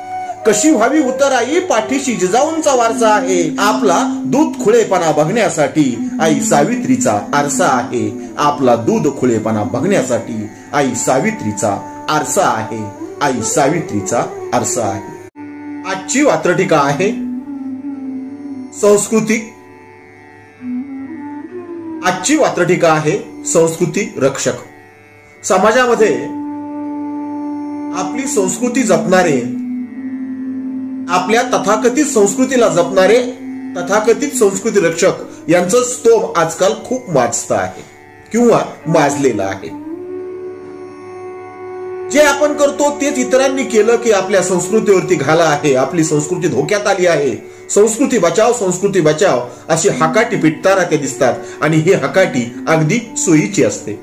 कशी व्हावी उतराई, पाठीशी जिजाऊंचा वारसा आहे. आपला दूध खुळेपणा बघण्यासाठी आई सावित्रीचा आरसा आहे. आपला दूध खुळेपणा बघण्यासाठी आई सावित्रीचा आरसा आहे. आई सावित्रीचा आरसा आहे. आजची वात्रटिका आहे संस्कृती. आजची वात्रटिका आहे संस्कृती रक्षक. समाजामध्ये आपली संस्कृती जपणारे, आपल्या तथाकथित संस्कृतीला जपणारे तथाकथित संस्कृती रक्षक यांचं स्तोम आजकाल खूप माजतं आहे किंवा माजलेलं आहे. जे आपण करतो तेच इतरांनी केलं की आपल्या संस्कृतीवरती घाला आहे, आपली संस्कृती धोक्यात आली आहे, संस्कृती बचाव अशी हकाटी पिटताना ते दिसतात आणि ही हकाटी अगदी सोयीची असते.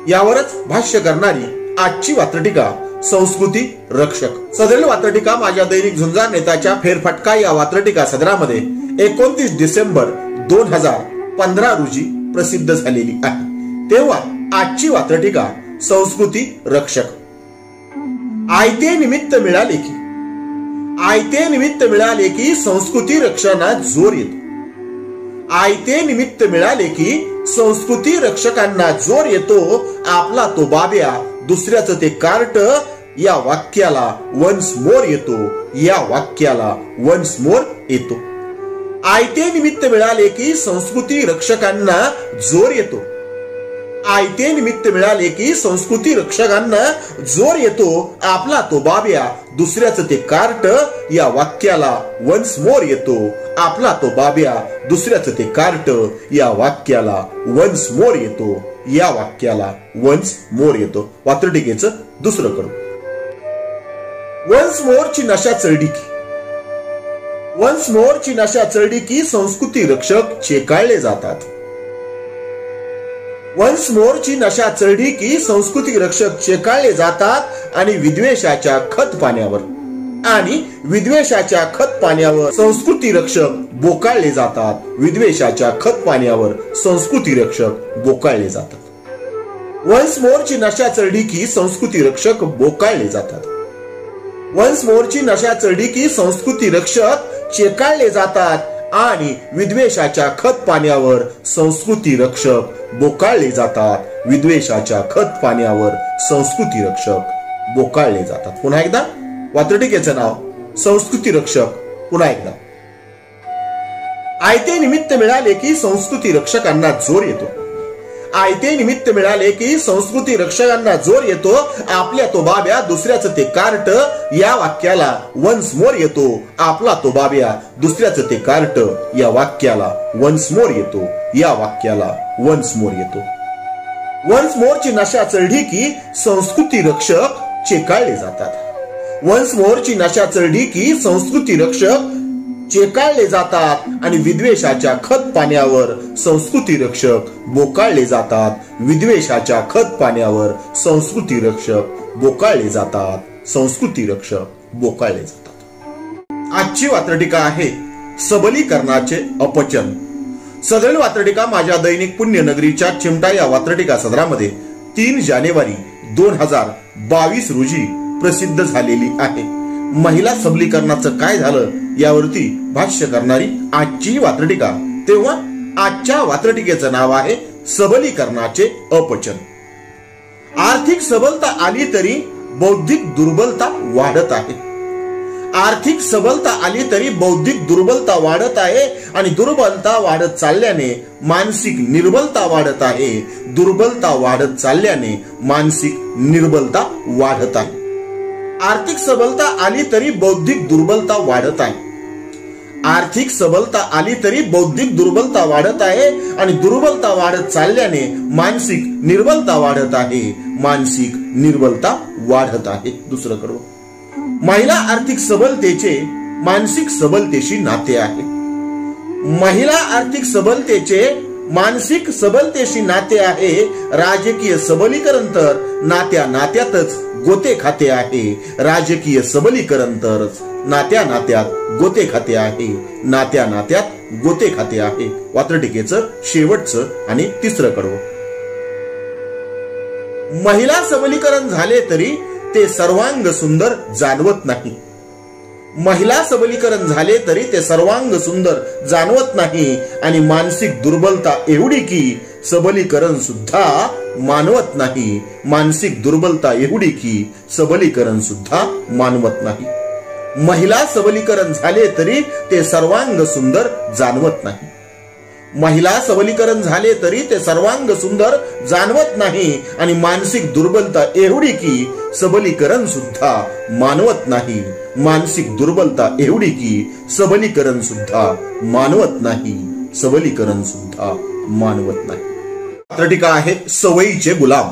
यावरच भाष्य करणारी आजची वात्रटिका संस्कृती रक्षक. सदरील वात्रटिका माझ्या दैनिक झुंजार नेताच्या फेरफटका या वात्रटिका सदरामध्ये 29 डिसेंबर 2015 रोजी प्रसिद्ध झालेली आहे. तेव्हा आजची वात्रटिका संस्कृती रक्षक. आयते निमित्त मिळाले की संस्कृती रक्षणात जोर येतो. आयते निमित्त मिळाले की संस्कृती रक्षकांना जोर येतो. आपला तो बाब्या दुसऱ्याचं ते कार्ट या वाक्याला वन्स मोर येतो. या वाक्याला वन्स मोर येतो. आयते निमित्त मिळाले की संस्कृती रक्षकांना जोर येतो. आयते निमित्त मिळाले की संस्कृती रक्षकांना जोर येतो. आपला तो बाब्या दुसऱ्याचं ते कार्ट या वाक्याला वन्स मोर येतो. आपला तो बाब्या दुसऱ्याचं ते कार्ट या वाक्याला वन्स मोर येतो. या वाक्याला वन्स मोर येतो. वात्रटिकेचं दुसरं करू. वन्स मोरची नशा चढली की, वन्स मोरची नशा चढली की संस्कृती रक्षक चेकाळले जातात. वन्स मोरची नशा चढली की संस्कृती रक्षक चेकाळले जातात आणि विद्वेषाच्या खत पाण्यावर संस्कृती रक्षक बोकाळले जातात. विद्वेषाच्या खत पाण्यावर संस्कृती रक्षक बोकाळले जातात. वन्स मोरची नशा चढली की संस्कृती रक्षक बोकाळले जातात. वन्स मोरची नशा चढली की संस्कृती रक्षक चेकाळले जातात आणि विद्वेषाच्या खत पाण्यावर संस्कृती रक्षक बोकाळले जातात. विद्वेषाच्या खत पाण्यावर संस्कृती रक्षक बोकाळले जातात. पुन्हा एकदा वात्रटिकेचं नाव संस्कृती रक्षक. पुन्हा एकदा. आयते निमित्त मिळाले की संस्कृती रक्षकांना जोर येतो. आयते निमित्त मिळाले की संस्कृती रक्षकांना जोर येतो. आपल्या तो बाब्या दुसऱ्याचं ते कार्ट या वाक्याला वन्स मोर येतो. आपला तो बाब्या दुसऱ्याचं ते कार्ट या वाक्याला वन्स मोर येतो. या वाक्याला वन्स मोर येतो. वन्स मोरची नशा चढली की संस्कृती रक्षक चेकाळले जातात. वन्स मोरची नशा चढली की संस्कृती रक्षक चेकाळले जातात आणि विद्वेषाच्या खत पाण्यावर संस्कृती रक्षक बोकाळले जातात. विद्वेषाच्या खत पाण्यावर संस्कृती रक्षक बोकाळले जातात. संस्कृती रक्षक बोकाळले जातात. आजची वात्रटिका आहे सबलीकरणाचे अपचन. सदरील वात्रटिका माझ्या दैनिक पुण्यनगरीच्या चिमटा या वात्रटिका सदरामध्ये 3 जानेवारी 2022 रोजी प्रसिद्ध झालेली आहे. महिला सबलीकरणाचं काय झालं यावरती भाष्य करणारी आजची वात्रटिका. तेव्हा आजच्या वात्रटिकेचं नाव आहे सबलीकरणाचे अपचन. आर्थिक सबलता आली तरी बौद्धिक दुर्बलता वाढत आहे. आर्थिक सबलता आली तरी बौद्धिक दुर्बलता वाढत आहे आणि दुर्बलता वाढत चालल्याने मानसिक निर्बलता वाढत आहे. दुर्बलता वाढत चालल्याने मानसिक निर्बलता वाढत आहे. आर्थिक सबलता आली तरी बौद्धिक दुर्बलता वाढत आहे. आर्थिक सबलता आली तरी बौद्धिक दुर्बलता वाढत आहे आणि दुर्बलता वाढत चालल्याने मानसिक निर्बलता वाढत आहे. मानसिक निर्बलता वाढत आहे. दुसरं करू. महिला आर्थिक सबलतेचे मानसिक सबलतेशी नाते आहे. महिला आर्थिक सबलतेचे मानसिक सबलतेशी नाते आहे. राजकीय सबलीकरण तर नात्या नात्यातच गोते खाते आहे. राजकीय सबलीकरण तर नात्या नात्यात गोते खाते आहे. नात्या नात्यात गोते खाते आहे. वात्रटिकेचं शेवटचं आणि तिसरं कडवं. महिला सबलीकरण झाले तरी ते सर्वांग सुंदर जाणवत नाही. महिला सबलीकरण झाले तरी ते सर्वांग सुंदर जाणवत नाही आणि मानसिक दुर्बलता एवढी की सबलीकरण सुद्धा मानवत नाही, मानसिक दुर्बलता एवढी की सबलीकरण सुद्धा मानवत नाही. महिला सबलीकरण झाले तरी ते सर्वांग सुंदर जाणवत नाही. महिला सबलीकरण झाले तरी ते सर्वांग सुंदर जाणवत नाही आणि मानसिक दुर्बलता एवढी की सबलीकरण सुद्धा मानवत नाही, मानसिक दुर्बलता एवढी की सबलीकरण सुद्धा मानवत नाही, सबलीकरण सुद्धा मानवत नाही. वात्रटिका आहे सवयीचे गुलाम.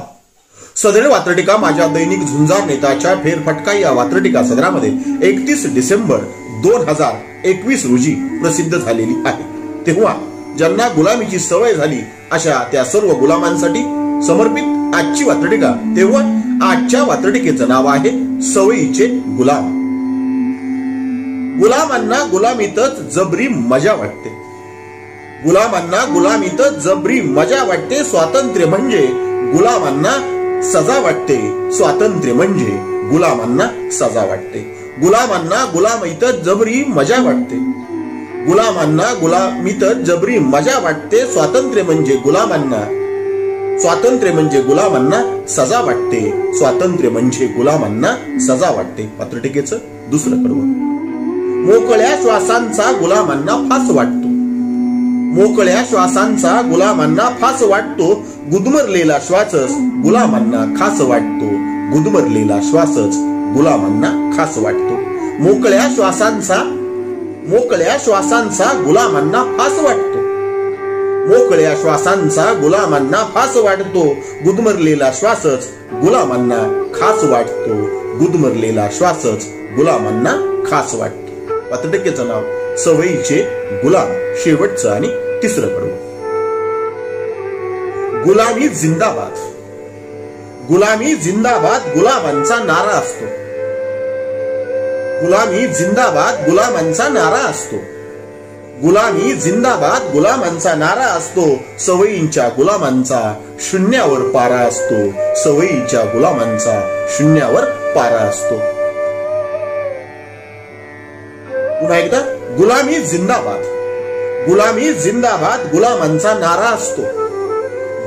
सदर वात्रटिका माझ्या दैनिक झुंजार नेताच्या फेरफटका या वात्रटिका सदरामध्ये 31 डिसेंबर 2021 रोजी प्रसिद्ध झालेली आहे. तेव्हा ज्यांना गुलामीची सवय झाली अशा त्या सर्व गुलामांसाठी समर्पित आजची वात्रटिका. तेव्हा आजच्या वात्रटिकेचं नाव आहे सवयीचे गुलाम. गुलामांना गुलामीतच जबरी मजा वाटते. गुलामांना गुलामीतच जबरी मजा वाटते. स्वातंत्र्य म्हणजे गुलामांना सजा वाटते. स्वातंत्र्य म्हणजे गुलामांना सजा वाटते. गुलामांना गुलामीतच जबरी मजा वाटते. गुलामांना गुलामीतच जबरी मजा वाटते. स्वातंत्र्य म्हणजे गुलामांना सजा वाटते. स्वातंत्र्य म्हणजे गुलामांना सजा वाटते. वात्रटिकेचं दुसरं कडवं. मोकळ्या श्वासांचा गुलामांना फास वाटतो. मोकळ्या श्वासांचा गुलामांना फास वाटतो. गुदमरलेला श्वासच गुलामांना खास वाटतो. गुदमरलेला श्वासच गुलामांना खास वाटतो. मोकळ्या श्वासांचा गुलामांना फास वाटतो. मोकळ्या श्वासांचा गुलामांना फास वाटतो. गुदमरलेला श्वासच गुलामांना खास वाटतो. गुदमरलेला श्वासच गुलामांना खास वाटतो. वात्रटिकेचं नाव सवयीचे गुलाम. शेवटचं आणि तिसरं कडवं. गुलामी जिंदाबाद. गुलामी जिंदाबाद गुलामांचा नारा असतो. गुलामी जिंदाबाद गुलामांचा नारा असतो. गुलामी जिंदाबाद गुलामांचा नारा असतो. सवयींच्या गुलामांचा शून्यावर पारा असतो. सवयीच्या गुलामांचा शून्यावर पारा असतो. पुन्हा एकदा. गुलामी जिंदाबाद. गुलामी जिंदाबाद गुलामांचा नारा असतो.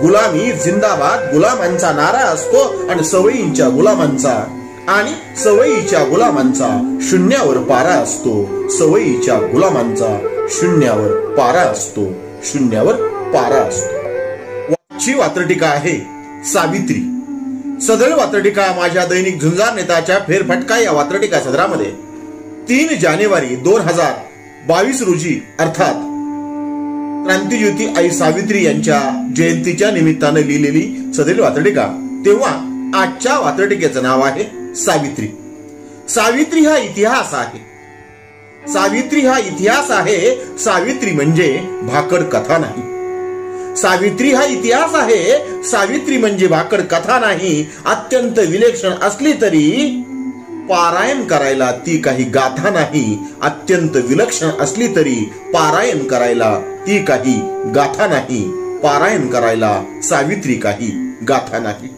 गुलामी जिंदाबाद गुलामांचा नारा असतो आणि सवयीच्या गुलामांचा शून्यावर पारा असतो. सवयीच्या गुलामांचा शून्यावर पारा असतो. शून्यावर पारा असतो. आजची वात्रटिका आहे सावित्री. सदर वात्रटिका माझ्या दैनिक झुंजार नेताच्या फेरफटका या वात्रटिका सदरामध्ये 3 जानेवारी 2022 रोजी अर्थात क्रांतिज्योती आई सावित्री यांच्या जयंतीच्या निमित्तानं लिहिलेली सदर वात्रटिका. तेव्हा आजच्या वात्रटिकेचं नाव आहे सावित्री. सावित्री हा इतिहास आहे. सावित्री हा इतिहास आहे. सावित्री म्हणजे भाकड कथा नाही. सावित्री हा इतिहास आहे. सावित्री म्हणजे भाकड कथा नाही. अत्यंत विलक्षण असली तरी पारायण करायला ती काही गाथा नाही. अत्यंत विलक्षण असली तरी पारायण करायला ती काही गाथा नाही. पारायण करायला सावित्री काही गाथा नाही.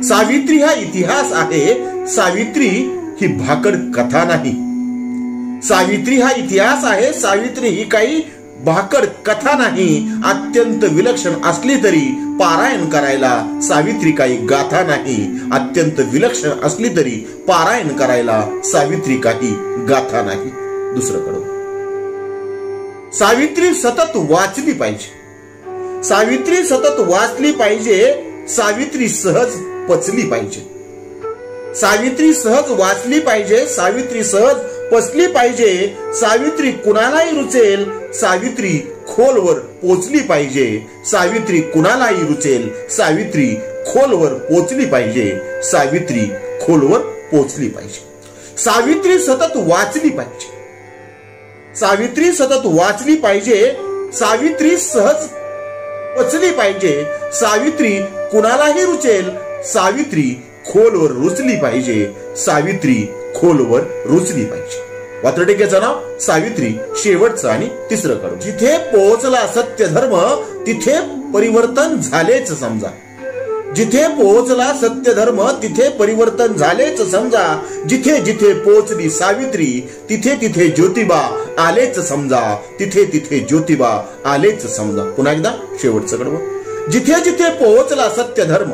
सावित्री हा इतिहास आहे. सावित्री ही भाकड कथा नाही. सावित्री हा इतिहास आहे. सावित्री ही काही भाकड कथा नाही. अत्यंत विलक्षण असली तरी पारायण करायला सावित्री काही गाथा नाही. अत्यंत विलक्षण असली तरी पारायण करायला सावित्री काही गाथा नाही. दुसरं कडवं. सावित्री सतत वाचली पाहिजे. सावित्री सतत वाचली पाहिजे. सावित्री सहज पचली पाहिजे. सावित्री सहज वाचली पाहिजे. सावित्री सहज पचली पाहिजे. सावित्री कुणालाही रुचेल. सावित्री खोलवर पोचली पाहिजे. सावित्री कुणालाही रुचेल. सावित्री खोलवर पोचली पाहिजे. सावित्री खोलवर पोचली पाहिजे. सावित्री सतत वाचली पाहिजे. सावित्री सतत वाचली पाहिजे. सावित्री सहज पचली पाहिजे. सावित्री कुणालाही रुचेल. सावित्री खोलवर रुचली पाहिजे. सावित्री खोलवर रुचली पाहिजे. वात्रटिकेचं नाव सावित्री. शेवटचं आणि तिसरं कडवं. जिथे पोहोचला सत्य धर्म तिथे परिवर्तन झालेच समजा. जिथे पोहोचला सत्य धर्म तिथे परिवर्तन झालेच समजा. जिथे जिथे पोहोचली सावित्री तिथे तिथे ज्योतिबा आलेच समजा. तिथे तिथे ज्योतिबा आलेच समजा. पुन्हा एकदा शेवटचं कडवं. जिथे जिथे पोहोचला सत्य धर्म,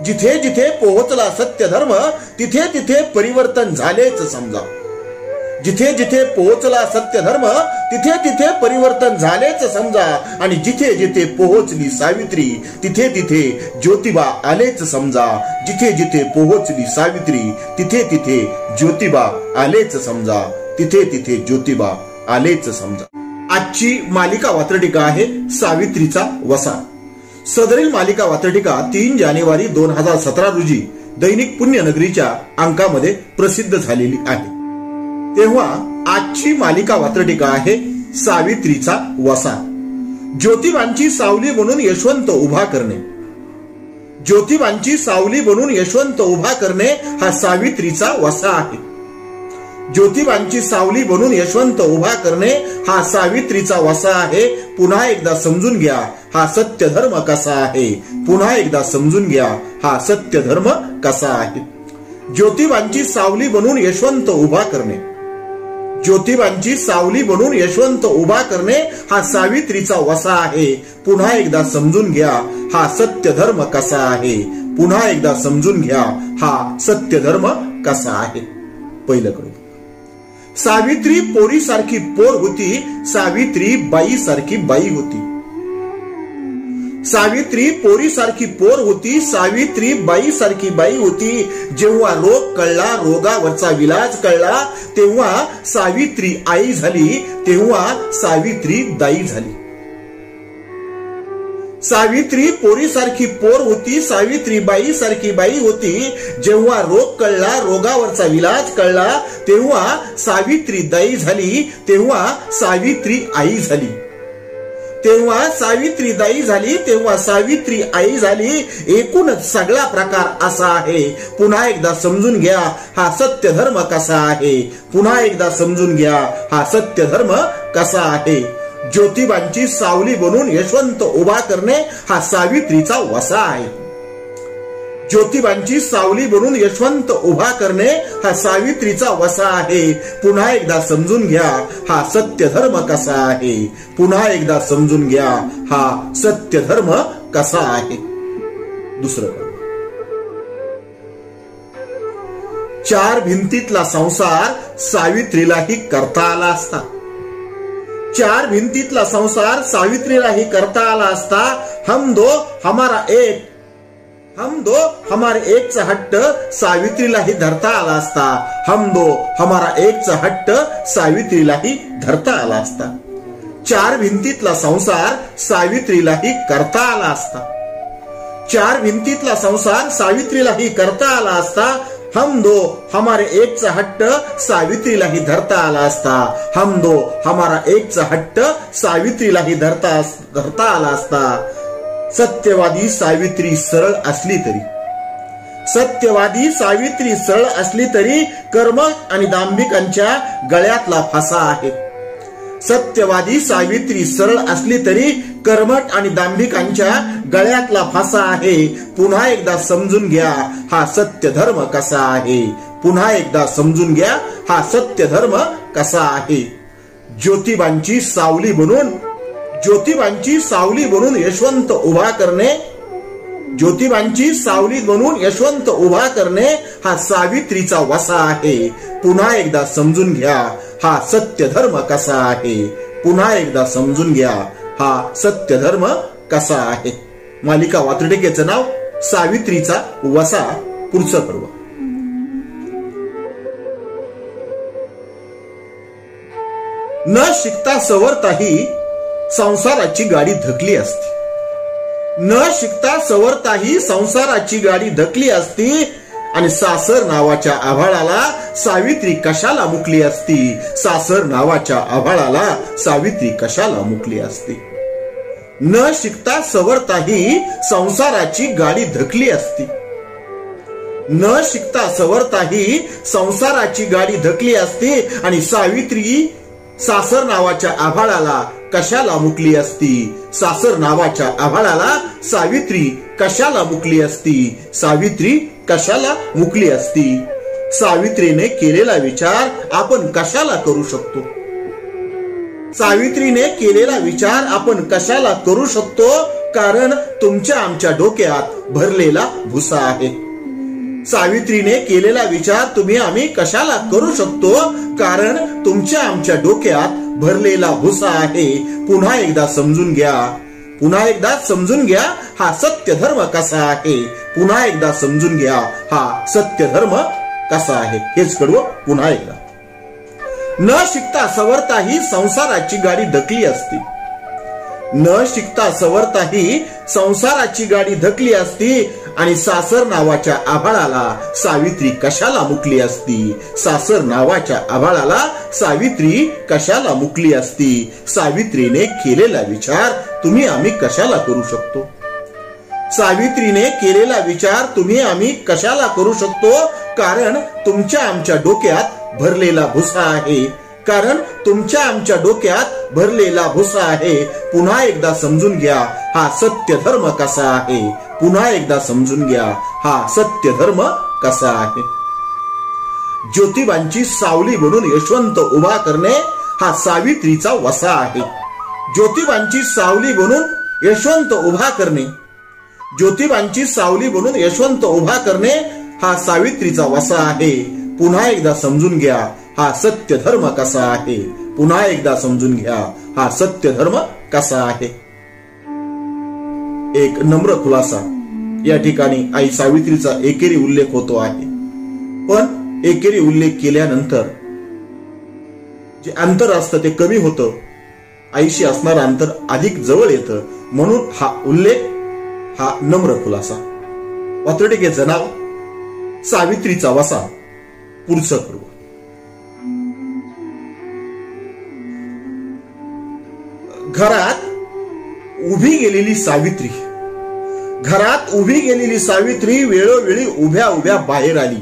जिथे जिथे पोहोचला सत्य धर्म, तिथे तिथे परिवर्तन झालेच समजा. जिथे जिथे पोहोचला सत्य धर्म, तिथे तिथे परिवर्तन झालेच समजा. आणि जिथे जिथे पोहोचली सावित्री, तिथे तिथे ज्योतिबा आलेच समजा. जिथे जिथे पोहोचली सावित्री, तिथे तिथे ज्योतिबा आलेच समजा. तिथे तिथे ज्योतिबा आलेच समजा. आजची मालिका वात्रटिका आहे सावित्रीचा वसा. सदरील मालिका वात्रटिका 3 जानेवारी 2017 रोजी दैनिक पुण्यनगरीच्या अंकामध्ये प्रसिद्ध झालेली आहे. तेव्हा आजची मालिका वात्रटिका आहे सावित्रीचा वसा. ज्योतिबांची सावली बनून यशवंत उभा करणे. ज्योतिबांची सावली बनून यशवंत उभा करणे हा सावित्रीचा वसा आहे. ज्योतिबांची सावली बनून यशवंत उभा करणे हा सावित्रीचा वसा आहे. पुन्हा एकदा समजून घ्या हा सत्य धर्म कसा आहे. पुन्हा एकदा समजून घ्या हा सत्य धर्म कसा आहे. ज्योतिबांची सावली बनून यशवंत उभा करणे. ज्योतिबांची सावली बनून यशवंत उभा करणे हा सावित्रीचा वसा आहे. पुन्हा एकदा समजून घ्या हा सत्य धर्म कसा आहे. पुन्हा एकदा समजून घ्या हा सत्य धर्म कसा आहे. पहिलं करू. सावित्री पोरी सारखी पोर होती, सावित्री बाई सारखी बाई होती. सावित्री पोरी सारखी पोर होती, सावित्री बाई सारखी बाई होती. जेव्हा रोग कळला, रोगावरचा विलाज कळला, तेव्हा सावित्री आई झाली, तेव्हा सावित्री दाई झाली. सावित्री पोरी सारखी पोर होती, सावित्री बाई सारखी बाई होती. जेव्हा रोग कळला, रोगावरचा विलाज कळला, तेव्हा सावित्री दाई झाली, तेव्हा सावित्री आई झाली. तेव्हा सावित्री दाई झाली, तेव्हा सावित्री आई झाली. एकूणच सगळा प्रकार असा आहे. पुन्हा एकदा समजून घ्या हा सत्य धर्म कसा आहे. पुन्हा एकदा समजून घ्या हा सत्य धर्म कसा आहे. ज्योतिबांची सावली बनून यशवंत उभा करणे हा सावित्रीचा वसा आहे. ज्योतिबांची सावली बनून यशवंत उभा करणे हा सावित्रीचा वसा आहे. पुन्हा एकदा समजून घ्या हा सत्य धर्म कसा आहे. पुन्हा एकदा समजून घ्या हा सत्य धर्म कसा आहे. दुसरं. 4 भिंतीतला संसार सावित्रीलाही करता आला असता. 4 भिंतीतला संसार सावित्रीलाही करता आला असता. हम दो हमारा एक, हम दो हमारे एक चा हट्ट सावित्रीलाही धरता आला असता. हम दो हमारा एक चा हट्ट सावित्रीलाही धरता आला असता. 4 भिंतीतला संसार सावित्रीलाही करता आला असता. 4 भिंतीतला संसार सावित्रीलाही करता आला असता. हम दो हमारे एक चा हट्ट सावित्रीलाही धरता आला असता. हम दो हमारा एक चा हट्ट सावित्रीलाही धरता आला असता. सत्यवादी सावित्री सरळ असली तरी, सत्यवादी सावित्री सरळ असली तरी कर्म आणि दांभिकांच्या गळ्यातला फासा आहे. सत्यवादी सावित्री सरळ असली तरी कर्मठ आणि दांभिकांच्या गळ्यातला फासा आहे. पुन्हा एकदा समजून घ्या हा सत्य धर्म कसा आहे. पुन्हा एकदा समजून घ्या हा सत्य धर्म कसा आहे. ज्योतिबांची सावली बनून, ज्योतिबांची सावली बनून यशवंत उभा करणे, ज्योतिबांची सावली बनून यशवंत उभा करणे हा सावित्रीचा वसा आहे. पुन्हा एकदा समजून घ्या हा सत्य धर्म कसा आहे. पुन्हा एकदा समजून घ्या हा सत्य धर्म कसा आहे. मालिका वात्रटिकेचं नाव सावित्रीचा वसा. पुढचं पर्व. न शिकता सवरताही संसाराची गाडी धकली असती. न शिकता सवरताही संसाराची गाडी धकली असती. आणि सासर नावाच्या आभाळाला सावित्री कशाला मुकली असती. सासर नावाच्या आभाळाला सावित्री कशाला मुकली असती. न शिकता सवरताही संसाराची गाडी धकली असती. न शिकता सवरताही संसाराची गाडी धकली असती. आणि सावित्री सासर नावाच्या आभाळाला कशाला मुकली असती. सासर नावाच्या आभाळाला सावित्री कशाला मुकली असती. सावित्री कशाला मुकली असती. सावित्रीने केलेला विचार आपण कशाला करू शकतो. सावित्रीने केलेला विचार आपण कशाला करू शकतो. कारण तुमच्या आमच्या डोक्यात भरलेला भुसा आहे. सावित्रीने केलेला विचार तुम्ही आम्ही कशाला करू शकतो, कारण तुमच्या आमच्या डोक्यात भरलेला भुसा आहे. पुन्हा एकदा समजून घ्या, पुन्हा एकदा समजून घ्या हा सत्य धर्म कसा आहे. पुन्हा एकदा समजून घ्या हा सत्य धर्म कसा आहे. हेच कडवं पुन्हा एकदा. न शिकता सवरताही संसाराची गाडी धकली असती. न शिकता सवरताही संसाराची गाडी धकली असती आणि सासर नावाच्या आभाळाला सावित्री कशाला मुकली असती. सासर नावाच्या आभाळाला सावित्री कशाला मुकली असती. सावित्रीने केलेला विचार तुम्ही आम्ही कशाला करू शकतो. सावित्रीने केलेला विचार तुम्ही आम्ही कशाला करू शकतो, कारण तुमच्या आमच्या डोक्यात भरलेला भुसा आहे. कारण तुमच्या आमच्या डोक्यात भरलेला भुसा आहे. पुन्हा एकदा समजून घ्या हा सत्य धर्म कसा आहे. पुन्हा एकदा समजून घ्या हा सत्य धर्म कसा आहे. ज्योतिबांची सावली बनून यशवंत उभा करणे हा सावित्रीचा वसा आहे. ज्योतिबांची सावली बनून यशवंत उभा करणे, ज्योतिबांची सावली बनून यशवंत उभा करणे हा सावित्रीचा वसा आहे. पुन्हा एकदा समजून घ्या हा सत्य धर्म कसा आहे. पुन्हा एकदा समजून घ्या हा सत्य धर्म कसा आहे. एक नम्र खुलासा या ठिकाणी आई सावित्रीचा एकेरी उल्लेख होतो आहे. पण एकेरी उल्लेख केल्यानंतर जे अंतर असतं ते कमी होतं. आईशी असणारं अंतर अधिक जवळ येतं. म्हणून हा उल्लेख, हा नम्र खुलासा. वात्रटिकेचं नाव सावित्रीचा वसा. पुढचं कडवं. घरात उभी गेलेली सावित्री, घरात उभी गेलेली सावित्री वेळोवेळी उभ्या उभ्या बाहेर आली.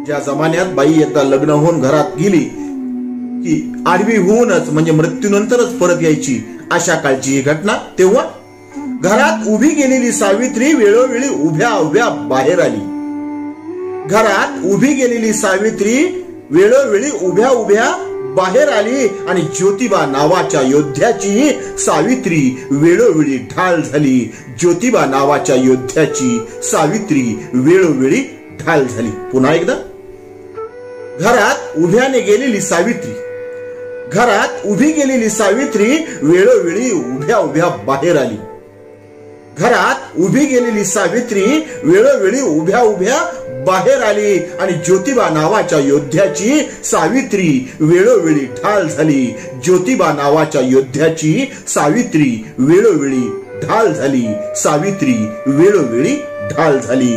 ज्या जमान्यात बाई एकदा लग्न होऊन घरात गेली की आडवी होऊनच म्हणजे मृत्यूनंतरच परत यायची, अशा काळची ही घटना. तेव्हा घरात उभी गेलेली सावित्री वेळोवेळी उभ्या उभ्या बाहेर आली. घरात उभी गेलेली सावित्री वेळोवेळी उभ्या उभ्या बाहेर आली आणि ज्योतिबा नावाच्या योद्ध्याची सावित्री वेळोवेळी ढाल झाली. ज्योतिबा नावाच्या योद्ध्याची सावित्री वेळोवेळी ढाल झाली. पुन्हा एकदा. घरात उभ्याने गेलेली सावित्री, घरात उभी गेलेली सावित्री वेळोवेळी उभ्या उभ्या बाहेर आली. घरात उभी गेलेली सावित्री वेळोवेळी उभ्या उभ्या बाहेर आली आणि ज्योतिबा नावाच्या योद्ध्याची सावित्री वेळोवेळी ढाल झाली. ज्योतिबा नावाच्या योद्ध्याची सावित्री वेळोवेळी ढाल झाली. सावित्री वेळोवेळी ढाल झाली.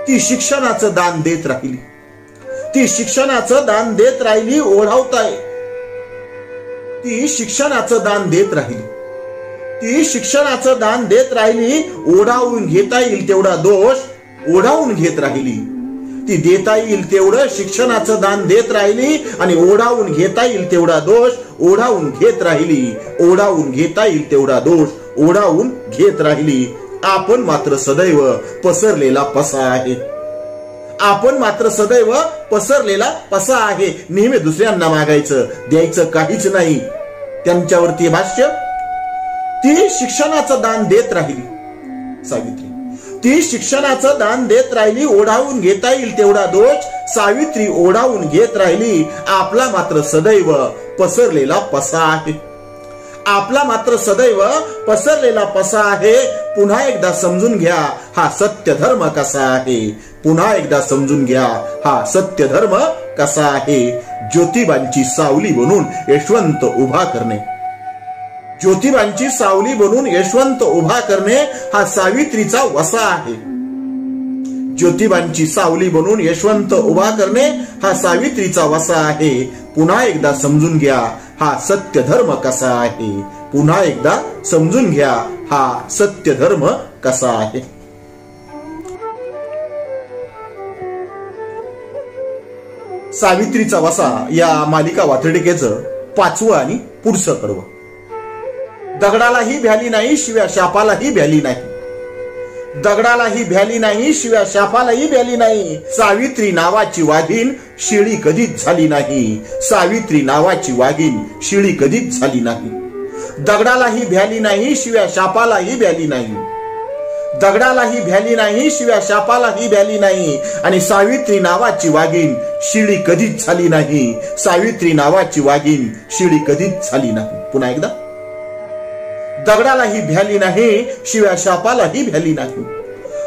ती शिक्षणाचं दान देत राहिली. ती शिक्षणाचं दान देत राहिली. ओढावताय ती शिक्षणाचं दान देत राहिली. ती शिक्षणाचं दान देत राहिली. ओढावून घेता येईल तेवढा दोष ओढावून घेत राहिली. ती देता येईल तेवढं शिक्षणाचं दान देत राहिली आणि ओढावून घेता येईल तेवढा दोष ओढावून घेत राहिली. ओढावून घेता येईल तेवढा दोष ओढावून घेत राहिली. आपण मात्र सदैव पसरलेला पसा आहे. आपण मात्र सदैव पसरलेला पसा आहे. नेहमी दुसऱ्यांना मागायचं, द्यायचं काहीच नाही. त्यांच्यावरती भाष्य. ती शिक्षणाचं दान देत राहिली सावित्री. ती शिक्षणाचं दान देत राहिली. ओढावून घेता येईल तेवढा दोष सावित्री ओढावून घेत राहिली. आपला मात्र सदैव पसरलेला पसा आहे. आपला मात्र सदैव पसरलेला पसा आहे. पुन्हा एकदा समजून घ्या हा सत्य धर्म कसा आहे. पुन्हा एकदा समजून घ्या हा सत्य धर्म कसा आहे. ज्योतिबांची सावली बनून यशवंत उभा करणे, ज्योतिबांची सावली बनून यशवंत उभा करणे हा सावित्रीचा वसा आहे. ज्योतिबांची सावली बनून यशवंत उभा करणे हा सावित्रीचा वसा आहे. पुन्हा एकदा समजून घ्या हा सत्य धर्म कसा आहे. पुन्हा एकदा समजून घ्या हा सत्य धर्म कसा आहे. सावित्रीचा वसा या मालिका वात्रटिकेचं 5वं आणि पुढचं कडवं. दगडालाही भ्याली नाही, शिव्या शापालाही भ्याली नाही. दगडालाही भ्याली नाही, शिव्या शापालाही भ्याली नाही. सावित्री नावाची वाघीण शिळी कधीच झाली नाही. सावित्री नावाची वाघीण शिळी कधीच झाली नाही. दगडालाही भ्याली नाही, शिव्या शापालाही भ्याली नाही. दगडालाही भ्याली नाही, शिव्या शापालाही भ्याली नाही. आणि सावित्री नावाची वाघीण शिळी कधीच झाली नाही. सावित्री नावाची वाघीण शिळी कधीच झाली नाही. पुन्हा एकदा, दगडालाही भ्याली नाही, शिव्या शापालाही भ्याली नाही.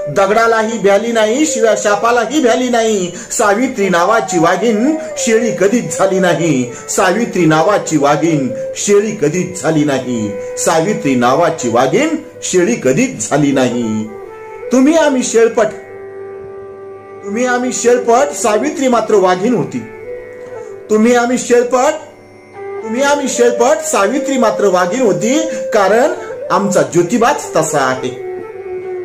दगडालाही भ्याली नाही, शिव्या शापालाही भ्याली नाही. सावित्री नावाची वाघीण शेळी कधीच झाली नाही. सावित्री नावाची वाघीण शेळी कधीच झाली नाही. सावित्री नावाची वाघीण शेळी कधीच झाली नाही. तुम्ही आम्ही शेळपट, तुम्ही आम्ही शेळपट, सावित्री मात्र वाघीण होती. तुम्ही आम्ही शेळपट, तुम्ही आम्ही शेळपट, सावित्री मात्र वाघीण होती. कारण आमचा ज्योतिबाच तसा आहे.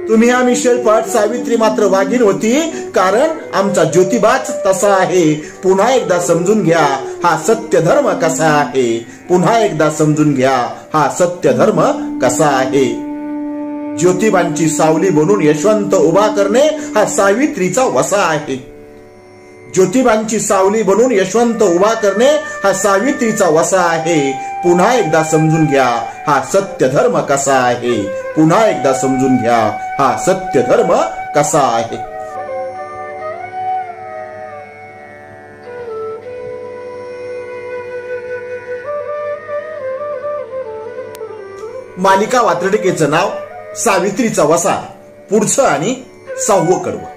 तुम्ही आम्ही शेळपट, सावित्री मात्र वाघीण होती. कारण आमचा ज्योतिबाच तसा आहे. पुन्हा एकदा समजून घ्या हा सत्य धर्म कसा आहे. पुन्हा एकदा समजून घ्या हा सत्य धर्म कसा आहे. ज्योतिबांची सावली बनून यशवंत उभा करणे हा सावित्रीचा वसा आहे. ज्योतिबांची सावली बनून यशवंत उभा करणे हा सावित्रीचा वसा आहे. पुन्हा एकदा समजून घ्या हा सत्य धर्म कसा आहे. पुन्हा एकदा समजून घ्या हा सत्य धर्म कसा आहे. मालिका वात्रटिकेचं नाव सावित्रीचा वसा, पुढचं आणि 6वं कडवं.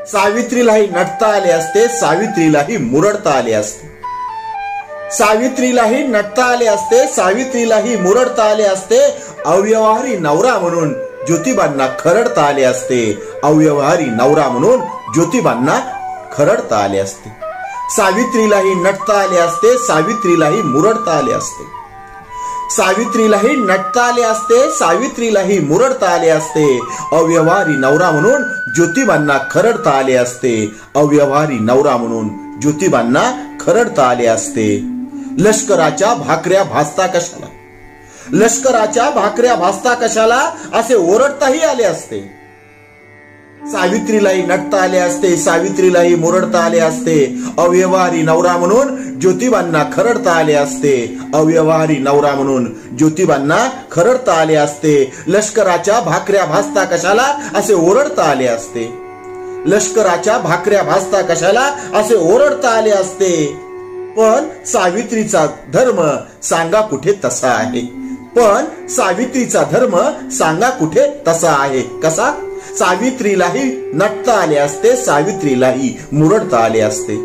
सावित्रीलाही नटता आले असते, सावित्रीलाही मुरडता आले असते. सावित्रीलाही नटता आले असते, सावित्रीलाही मुरडता आले असते. अव्यवहारी नवरा म्हणून ज्योतिबांना खरडता आले असते. अव्यवहारी नवरा म्हणून ज्योतिबांना खरडता आले असते. सावित्रीलाही नटता आले असते, सावित्रीलाही मुरडता आले असते. सावित्रीलाही नटता आले असते, सावित्रीलाही मुरडता आले असते. अव्यवहारी नवरा म्हणून ज्योतिबांना खरडता आले असते. अव्यवहारी नवरा म्हणून ज्योतिबांना खरडता आले असते. लष्कराच्या भाकऱ्या भाजता कशाला, लष्कराच्या भाकऱ्या भाजता कशाला असे ओरडताही आले असते. सावित्रीलाही नटता आले असते, सावित्रीलाही मुरडता आले असते. अव्यवहारी नवरा म्हणून ज्योतिबांना खरडता आले असते. अव्यवहारी नवरा म्हणून ज्योतिबांना खरडता आले असते. लष्कराच्या भाकऱ्या भाजता कशाला असे ओरडता आले असते. लष्कराच्या भाकऱ्या भाजता कशाला असे ओरडता आले असते. पण सावित्रीचा धर्म सांगा कुठे तसा आहे. पण सावित्रीचा धर्म सांगा कुठे तसा आहे. कसा? सावित्रीलाही नटता आले असते, सावित्रीलाही मुरडता आले असते.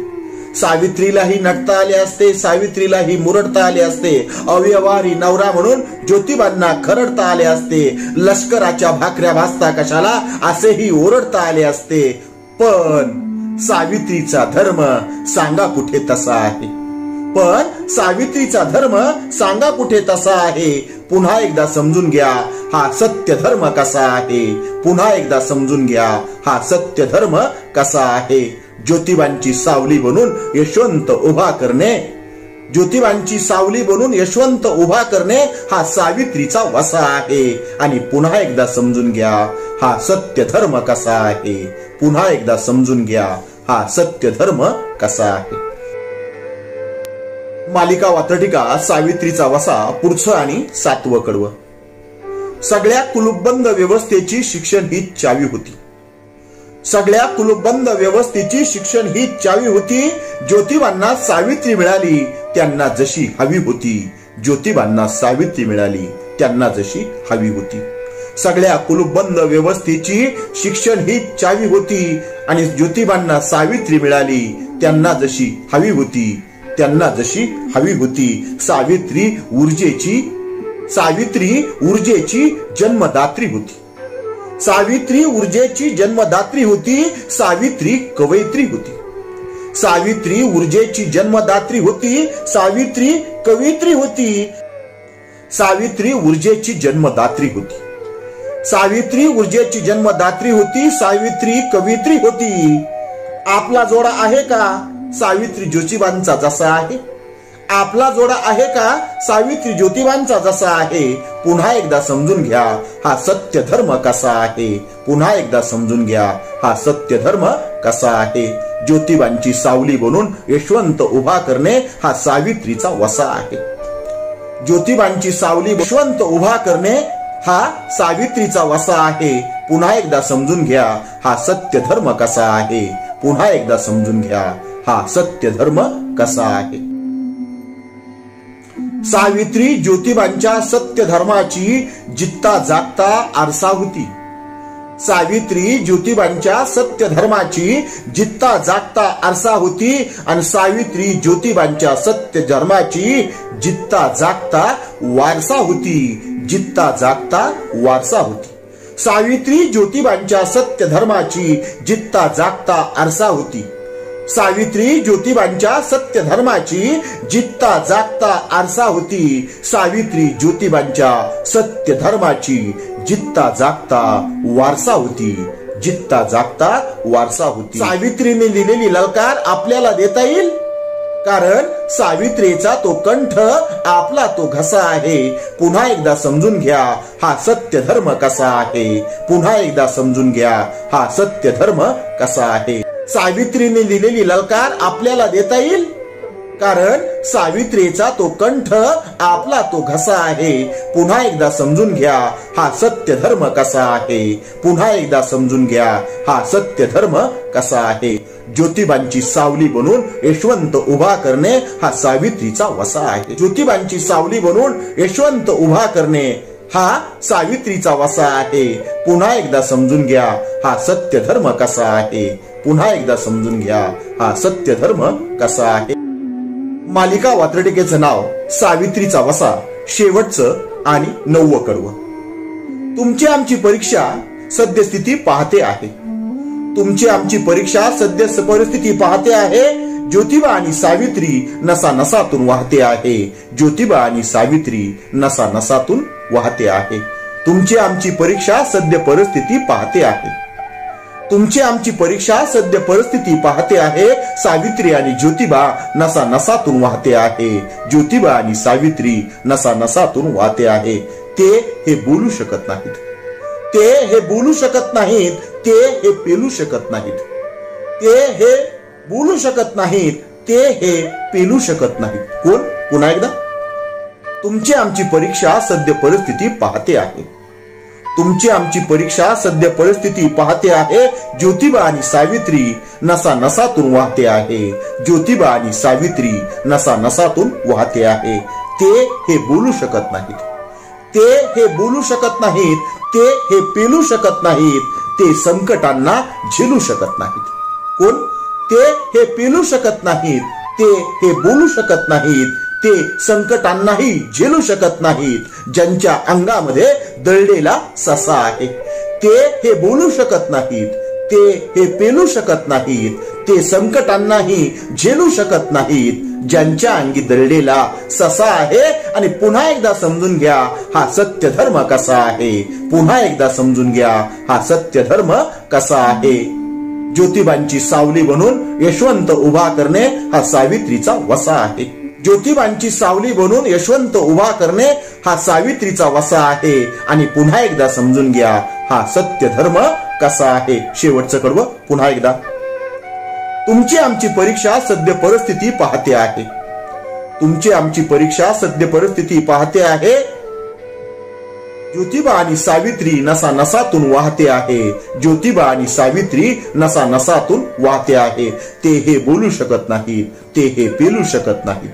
सावित्रीलाही नटता आले असते, सावित्रीलाही मुरडता आले असते. अव्यवहारी नवरा म्हणून ज्योतिबांना खरडता आले असते. लष्कराच्या भाकऱ्या भाजता कशाला असेही ओरडता आले असते. पण सावित्रीचा धर्म सांगा कुठे तसा आहे. पण सावित्रीचा धर्म सांगा कुठे तसा आहे. पुन्हा एकदा समजून घ्या हा सत्य धर्म कसा आहे. पुन्हा एकदा समजून घ्या हा सत्य धर्म कसा आहे. ज्योतिबांची सावली बनून यशवंत उभा करणे, ज्योतिबांची सावली बनून यशवंत उभा करणे हा सावित्रीचा वसा आहे. आणि पुन्हा एकदा समजून घ्या हा सत्य धर्म कसा आहे. पुन्हा एकदा समजून घ्या हा सत्य धर्म कसा आहे. मालिका वात्रटिका सावित्रीचा वसा, पुढचं आणि 7वं कडवं. सगळ्या कुलूपबंद व्यवस्थेची शिक्षण ही चावी होती. सगळ्या कुलूपबंद व्यवस्थेची शिक्षण ही चावी होती. ज्योतिबांना सावित्री मिळाली त्यांना जशी हवी होती. ज्योतिबांना सावित्री मिळाली त्यांना जशी हवी होती. सगळ्या कुलूपबंद व्यवस्थेची शिक्षण ही चावी होती. आणि ज्योतिबांना सावित्री मिळाली त्यांना जशी हवी होती. त्यांना जशी हवी होती. सावित्री ऊर्जेची जन्मदात्री होती. सावित्री ऊर्जेची जन्मदात्री होती. सावित्री कवयित्री होती. सावित्री ऊर्जेची जन्मदात्री होती. सावित्री कवयित्री होती. सावित्री ऊर्जेची जन्मदात्री होती. सावित्री ऊर्जेची जन्मदात्री होती. सावित्री कवयित्री होती. आपला जोडा आहे का सावित्री ज्योतिबांचा जसा आहे. आपला जोडा आहे का सावित्री ज्योतिबांचा जसा आहे. पुन्हा एकदा समजून घ्या हा सत्य धर्म कसा आहे. पुन्हा एकदा समजून घ्या हा सत्य धर्म कसा आहे. ज्योतिबांची सावली बनून यशवंत उभा करणे हा सावित्रीचा वसा आहे. ज्योतिबांची सावली यशवंत उभा करणे हा सावित्रीचा वसा आहे. पुन्हा एकदा समजून घ्या हा सत्य धर्म कसा आहे. पुन्हा एकदा समजून घ्या हा सत्य धर्म कसा आहे. सावित्री ज्योतिबांच्या सत्य धर्माची जित्ता जागता आरसा होती. सावित्री ज्योतिबांच्या सत्य धर्माची जित्ता जागता आरसा होती आणि सावित्री ज्योतिबांच्या सत्य धर्माची जित्ता जागता वारसा होती. जित्ता जागता वारसा होती. सावित्री ज्योतिबांच्या सत्य धर्माची जित्ता जागता आरसा होती. सावित्री ज्योतिबांच्या सत्य धर्माची जित्ता जागता आरसा होती. सावित्री ज्योतिबांच्या सत्य धर्माची जित्ता जागता वारसा होती. जित्ता जागता वारसा होती. सावित्रीने दिलेली ललकार आपल्याला देता येईल, कारण सावित्रीचा तो कंठ आपला तो घसा आहे. पुन्हा एकदा समजून घ्या हा सत्य धर्म कसा आहे. पुन्हा एकदा समजून घ्या हा सत्य धर्म कसा आहे. सावित्रीने दिलेली ललकार आपल्याला देता येईल, कारण सावित्रीचा तो कंठ आपला तो घसा आहे. पुन्हा एकदा समजून घ्या हा सत्य धर्म कसा आहे. पुन्हा एकदा समजून घ्या हा सत्य धर्म कसा आहे. ज्योतिबांची सावली बनून यशवंत उभा करणे हा सावित्रीचा वसा आहे. ज्योतिबांची सावली बनून यशवंत उभा करणे हा सावित्रीचा वसा आहे. पुन्हा एकदा समजून घ्या हा सत्य धर्म कसा आहे. पुन्हा एकदा समजून घ्या हा सत्य धर्म कसा आहे. मालिका वात्रटिकेचं नाव सावित्रीचा वसा, शेवटचं आणि 9वं कडवं. तुमची आमची परीक्षा सद्यस्थिती पाहते आहे. तुमची आमची परीक्षा सद्य परिस्थिती पाहते आहे. ज्योतिबा आणि सावित्री नसा नसातून वाहते आहे. ज्योतिबा आणि सावित्री नसा नसातून वाहते आहे. तुमची आमची परीक्षा सद्य परिस्थिती पाहते आहे. तुमची आमची परीक्षा सद्य परिस्थिती पाहते आहे. सावित्री आणि ज्योतिबा नसा नसातून वाहते आहे. ज्योतिबा आणि सावित्री नसा नसातून वाहते आहे. ते हे बोलू शकत नाहीत. ते हे बोलू शकत नाहीत. ते हे पेलू शकत नाहीत. ते हे बोलू शकत नाहीत. ते हे पेलू शकत नाहीत. कोण? पुन्हा एकदा. तुमची आमची परीक्षा सद्य परिस्थिती पाहते आहे. तुमची आमची परीक्षा सद्य परिस्थिती पाहते आहे. ज्योतिबा आणि सावित्री नसा नसातून वाहते आहे. ज्योतिबा आणि सावित्री नसा नसातून वाहते आहे. ते हे बोलू शकत नाहीत. ते हे बोलू शकत नाहीत. ते हे पेलू शकत नाहीत. ते संकटांना झेलू शकत नाहीत. कोण? ते हे पेलू शकत नाहीत. ते हे बोलू शकत नाहीत. ते संकटांनाही झेलू शकत नाहीत. ज्यांच्या अंगामध्ये दळलेला ससा आहे. ते हे बोलू शकत नाहीत. ते हे पेलू शकत नाहीत. ते संकटांनाही झेलू शकत नाहीत. ज्यांच्या अंगी दळलेला ससा आहे. आणि पुन्हा एकदा समजून घ्या हा सत्य धर्म कसा आहे. पुन्हा एकदा समजून घ्या हा सत्य धर्म कसा आहे. ज्योतिबांची सावली बनून यशवंत उभा करणे हा सावित्रीचा वसा आहे. ज्योतिबांची सावली बनून यशवंत उभा करणे हा सावित्रीचा वसा आहे. आणि पुन्हा एकदा समजून घ्या हा सत्य धर्म कसा आहे. शेवटचं कडवं पुन्हा एकदा. तुमची आमची परीक्षा सद्य परिस्थिती पाहते आहे. तुमची आमची परीक्षा सद्य परिस्थिती पाहते आहे. ज्योतिबा आणि सावित्री नसा नसातून वाहते आहे. ज्योतिबा आणि सावित्री नसा नसातून वाहते आहे. ते हे बोलू शकत नाहीत. ते हे पेलू शकत नाहीत.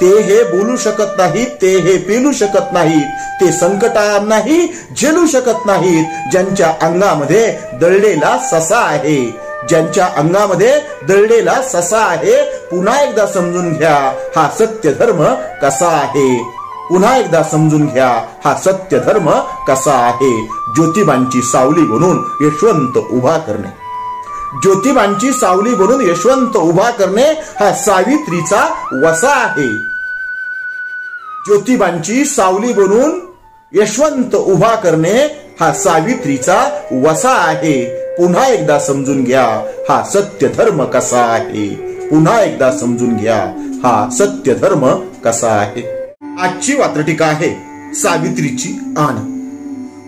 ते हे बोलू शकत नाहीत. ते हे पेलू शकत नाहीत. ते संकटांनाही झेलू शकत नाहीत. ज्यांच्या अंगामध्ये दळलेला ससा आहे. ज्यांच्या अंगामध्ये दळलेला ससा आहे. पुन्हा एकदा समजून घ्या हा सत्य धर्म कसा आहे. पुन्हा एकदा समजून घ्या हा सत्य धर्म कसा आहे. ज्योतिबांची सावली बनून यशवंत उभा करणे. ज्योतिबांची सावली बनून यशवंत उभा करणे हा सावित्रीचा वसा आहे. ज्योतिबांची सावली बनून यशवंत उभा करणे हा सावित्रीचा वसा आहे. पुन्हा एकदा समजून घ्या हा सत्य धर्म कसा आहे. पुन्हा एकदा समजून घ्या हा सत्य धर्म कसा आहे. आजची वात्रटिका आहे सावित्रीची आण.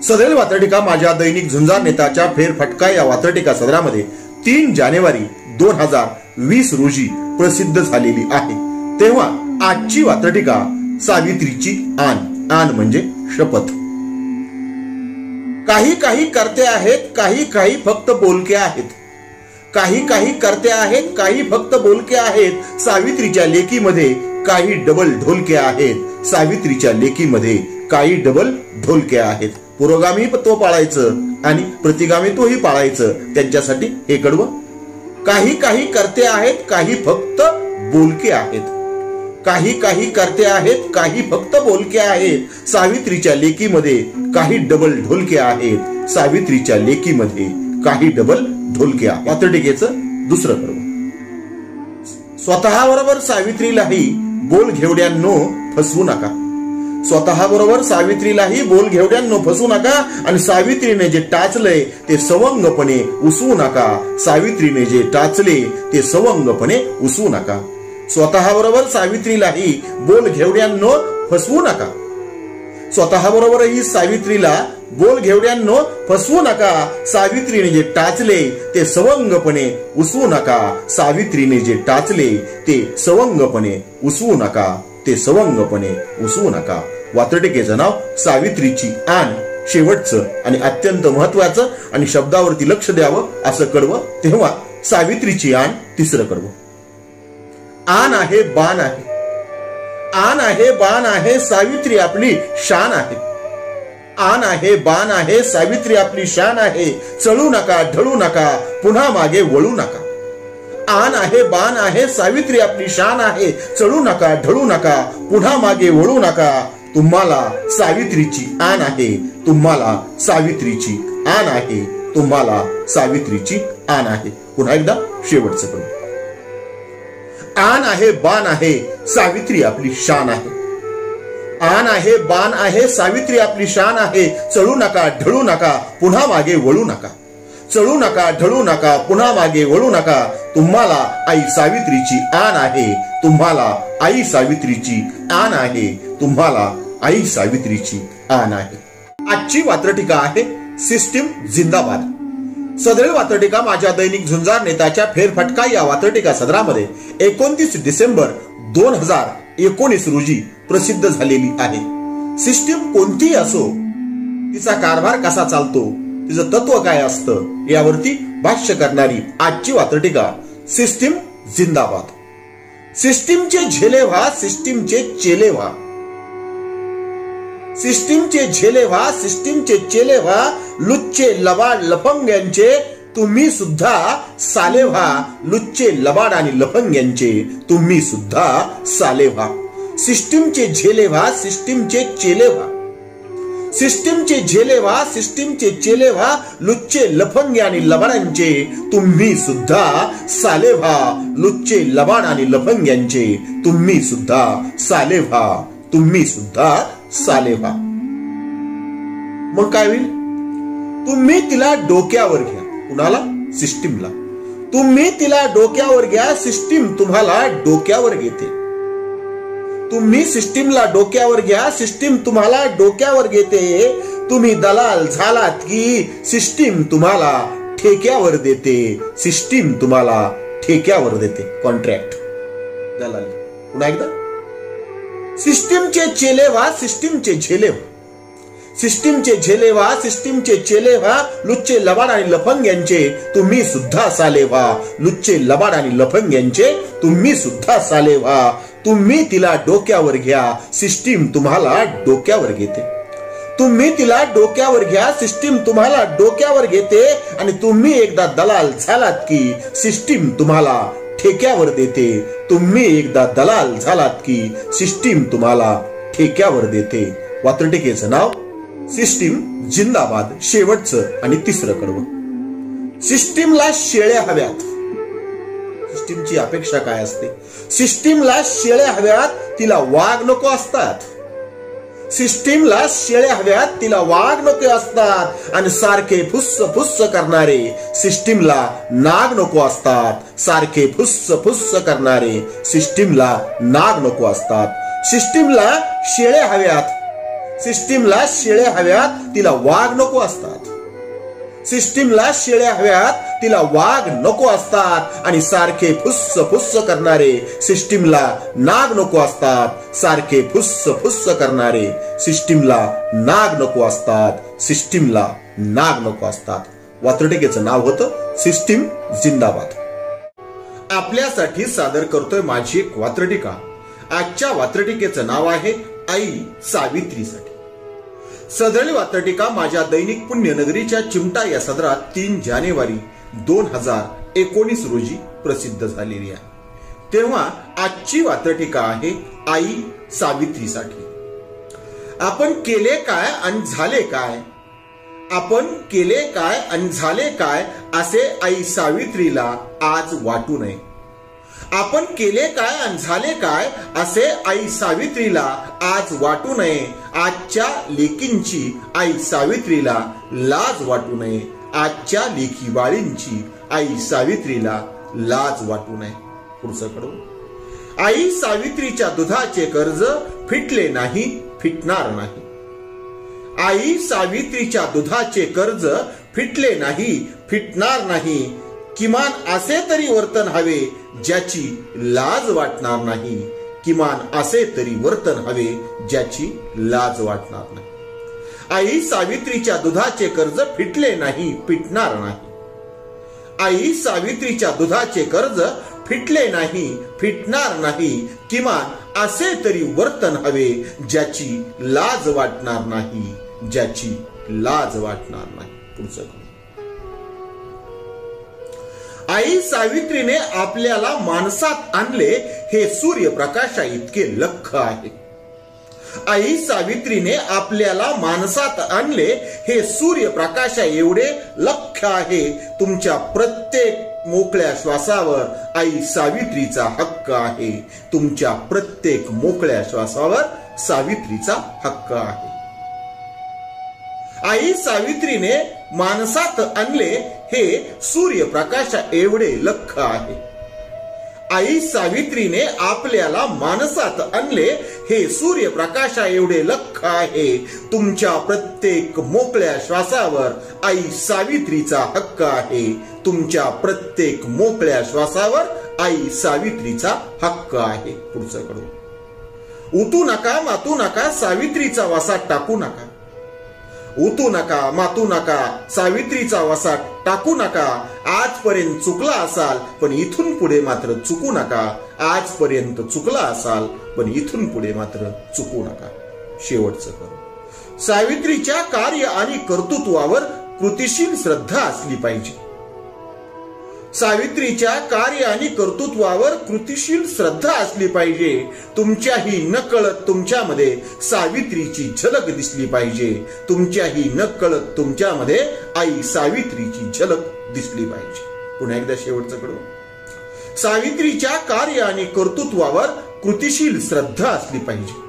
सदरील वात्रटिका माझ्या दैनिक झुंजार नेताच्या फेरफटका या वात्रटिका सदरामध्ये 3 जानेवारी 2020 रोजी प्रसिद्ध झालेली आहे. तेव्हा आजची वात्रटिका सावित्रीची आन, आन म्हणजे शपथ. काही काही करते आहेत, काही काही फक्त बोलके आहेत. काही काही करते आहेत, काही फक्त बोलके आहेत. सावित्रीच्या लेकीमध्ये काही डबल ढोलके आहेत. सावित्रीच्या लेकीमध्ये काही डबल ढोलके आहेत. पुरोगामीत्व पाळायचं आणि प्रतिगामीत्वही पाळायचं, त्यांच्यासाठी हे कडवं. काही काही करते आहेत, काही फक्त बोलके आहेत. काही काही करते आहेत, काही फक्त बोलके आहेत. सावित्रीच्या लेकीमध्ये काही डबल ढोलके आहेत. सावित्रीच्या लेकीमध्ये काही डबल ढोलके आहेत. वात्रटिकेचं दुसरं कडवं. स्वतःबरोबर सावित्रीलाही बोल घेवड्यांनो फसवू नका. स्वतःबरोबर सावित्रीलाही बोल घेवड्यांनो फसवू नका. आणि सावित्रीने जे टाचलंय ते सवंगपणे उसवू नका. सावित्रीने जे टाचले ते सवंगपणे उसवू नका. स्वतःबरोबर सावित्रीलाही बोल घेवड्यांनो फसवू नका. स्वतःबरोबरही सावित्रीला बोल घेवड्यांनो फसवू नका. सावित्रीने जे टाचले ते सवंगपणे उसवू नका. सावित्रीने जे टाचले ते सवंगपणे उसवू नका. ते सवंगपणे उसवू नका. वात्रटिकेचं नाव सावित्रीची आन, शेवटचं आणि अत्यंत महत्वाचं आणि शब्दावरती लक्ष द्यावं असं कडवं. तेव्हा सावित्रीची आन तिसरं कडवं. आन आहे, बाण आहे. आन आहे, बाण आहे, सावित्री आपली शान आहे. आन आहे, बाण आहे, सावित्री आपली शान आहे. चळू नका, ढळू नका, पुन्हा मागे वळू नका. आन आहे, बाण आहे, सावित्री आपली शान आहे. चळू नका, ढळू नका, पुन्हा मागे वळू नका. तुम्हाला सावित्रीची आन आहे. तुम्हाला सावित्रीची आन आहे. तुम्हाला सावित्रीची आन आहे. पुन्हा एकदा शेवटचं करू. आन आहे, बाण आहे, सावित्री आपली शान आहे. आन आहे, बाण आहे, सावित्री आपली शान आहे. चळू नका, ढळू नका, पुन्हा मागे वळू नका. चळू नका, ढळू नका, पुन्हा मागे वळू नका. तुम्हाला आई सावित्रीची आन आहे. तुम्हाला आई सावित्रीची आन आहे. तुम्हाला आई सावित्रीची आन आहे. आजची वात्रटिका आहे सिस्टीम जिंदाबाद. सदरील वात्रटिका माझ्या दैनिक झुंजार नेताच्या फेरफटका या वात्रटिका सदरामध्ये 29 डिसेंबर 2019 रोजी प्रसिद्ध झालेली आहे. सिस्टीम कोणतीही असो, तिचा कारभार कसा चालतो, तिचं तत्व काय असतं, यावरती भाष्य करणारी आजची वात्रटिका सिस्टीम जिंदाबाद. सिस्टीमचे झेले व्हा, सिस्टीमचे चेले व्हा. सिस्टीमचे झेले व्हा, सिस्टीमचे चेले व्हा. लुच्चे लबाड लफंग्यांचे तुम्ही सुद्धा साले व्हा. लुच्चे लबाड आणि लफंग्यांचे तुम्ही सुद्धा साले व्हा. सिस्टीमचे झेले व्हा, सिस्टीमचे चेले व्हा. सिस्टीमचे झेले व्हा, सिस्टीमचे चेले व्हा. लुच्चे लफंगे आणि लबाडांचे तुम्ही सुद्धा साले व्हा. लुच्चे लबाड आणि लफंग्यांचे तुम्ही सुद्धा साले व्हा. तुम्ही सुद्धा साले व्हा. मग काय होईल? तुम्ही तिला डोक्यावर घ्या. कुणाला? सिस्टीमला. तुम्ही तिला डोक्यावर घ्या, सिस्टीम तुम्हाला डोक्यावर घेते. तुम्ही सिस्टीमला डोक्यावर घ्या, सिस्टीम तुम्हाला डोक्यावर घेते. तुम्ही दलाल झालात की सिस्टीम तुम्हाला ठेक्यावर देते. सिस्टीम तुम्हाला ठेक्यावर देते. कॉन्ट्रॅक्ट, दलाल. पुन्हा एकदा. सिस्टीमचे चेले व्हा, सिस्टीमचे झेले व्हा. सिस्टीमचे झेले व्हा, सिस्टीमचे चेले व्हा. लुच्चे लबाड आणि लफंग्यांचे तुम्ही सुद्धा साले व्हा. लुच्चे लबाड आणि लफंग्यांचे तुम्ही सुद्धा साले व्हा. तुम्ही तिला डोक्यावर घ्या, सिस्टीम तुम्हाला डोक्यावर घेते. तुम्ही तिला डोक्यावर घ्या, सिस्टीम तुम्हाला डोक्यावर घेते. आणि तुम्ही एकदा दलाल झालात की सिस्टीम तुम्हाला ठेक्यावर देते. तुम्ही एकदा दलाल झालात की सिस्टीम तुम्हाला ठेक्यावर देते. वात्रटिकेचं नाव सिस्टीम जिंदाबाद. शेवटचं आणि तिसरं कडवं. सिस्टीमला शेळ्या हव्यात. सिस्टीमची अपेक्षा काय असते? सिस्टीमला शेळ्या हव्यात, तिला वाघ नको असतात. सिस्टीमला शेळ्या हव्यात, तिला वाघ नको असतात. आणि सारखे फुस्स फुस्स करणारे सिस्टीमला नाग नको असतात. सारखे फुस्स फुस्स करणारे सिस्टीमला नाग नको असतात. सिस्टीमला शेळ्या हव्यात, सिस्टीमला शेळ्या हव्यात, तिला वाघ नको असतात. सिस्टीमला शेळ्या हव्यात, तिला वाघ नको असतात आणि सारखे फुस्स फुस्स करणारे सिस्टीमला नाग नको असतात. सारखे फुस्स फुस्स करणारे सिस्टीमला नाग नको असतात. सिस्टीमला नाग नको असतात. वात्रटिकेचं नाव होतं सिस्टीम जिंदाबाद. आपल्यासाठी सादर करतोय माझी एक वात्रटिका. आजच्या वात्रटिकेचं नाव आहे आई सावित्रीसाठी. सदरील वात्रटिका माझ्या दैनिक पुण्यनगरीच्या चिमटा या सदरात 3 जानेवारी 2019 रोजी प्रसिद्ध झालेली आहे. तेव्हा आजची वात्रटिका आहे आई सावित्रीसाठी. आपण केले काय आणि झाले काय, आपण केले काय आणि झाले काय असे आई सावित्रीला आज वाटू नये. आपण केले काय आणि झाले काय असे आई सावित्रीला आज वाटू नये. आजच्या लेकींची आई सावित्रीला लाज वाटू नये. आजच्या लेकी बाळींची आई सावित्रीला लाज वाटू नये. पुढचं कडू. आई सावित्रीच्या दुधाचे कर्ज फिटले नाही, फिटणार नाही. आई सावित्रीच्या दुधाचे कर्ज फिटले नाही, फिटणार नाही. किमान असे तरी वर्तन हवे ज्याची लाज वाटणार नाही. किमान असे तरी वर्तन हवे ज्याची लाज वाटणार नाही. आई सावित्रीच्या दुधाचे कर्ज फिटले नाही, फिटणार नाही. आई सावित्रीच्या दुधाचे कर्ज फिटले नाही, फिटणार नाही. किमान असे तरी वर्तन हवे ज्याची लाज वाटणार नाही, ज्याची लाज वाटणार नाही. पुढचं. आई सावित्रीने आपल्याला माणसात आणले हे सूर्यप्रकाशा इतके लख आहे. आई सावित्रीने आपल्याला माणसात आणले हे सूर्यप्रकाशा एवढे लख आहे. तुमच्या प्रत्येक मोकळ्या श्वासावर आई सावित्रीचा हक्क आहे. तुमच्या प्रत्येक मोकळ्या श्वासावर सावित्रीचा हक्क आहे. आई सावित्रीने माणसात आणले हे सूर्यप्रकाशा एवढे लख आहे. आई सावित्रीने आपल्याला माणसात आणले हे सूर्यप्रकाशा एवढे लख आहे. तुमच्या प्रत्येक मोकळ्या श्वासावर आई सावित्रीचा हक्क आहे. तुमच्या प्रत्येक मोकळ्या श्वासावर आई सावित्रीचा हक्क आहे. पुढचं कडू. उतू नका, मातू नका, सावित्रीचा वसा टाकू नका. उतू नका, मातू नका, सावित्रीचा वसा टाकू नका. आजपर्यंत चुकला असाल पण इथून पुढे मात्र चुकू नका. आजपर्यंत चुकला असाल पण इथून पुढे मात्र चुकू नका. शेवटचं करू. सावित्रीच्या कार्य आणि कर्तृत्वावर कृतिशील श्रद्धा असली पाहिजे. सावित्रीच्या कार्य आणि कर्तृत्वावर कृतिशील श्रद्धा असली पाहिजे. तुमच्याही नकळत तुमच्यामध्ये सावित्रीची झलक दिसली पाहिजे. तुमच्याही नकळत तुमच्यामध्ये आई सावित्रीची झलक दिसली पाहिजे. पुन्हा एकदा शेवटचं कडू. सावित्रीच्या कार्य आणि कर्तृत्वावर कृतिशील श्रद्धा असली पाहिजे.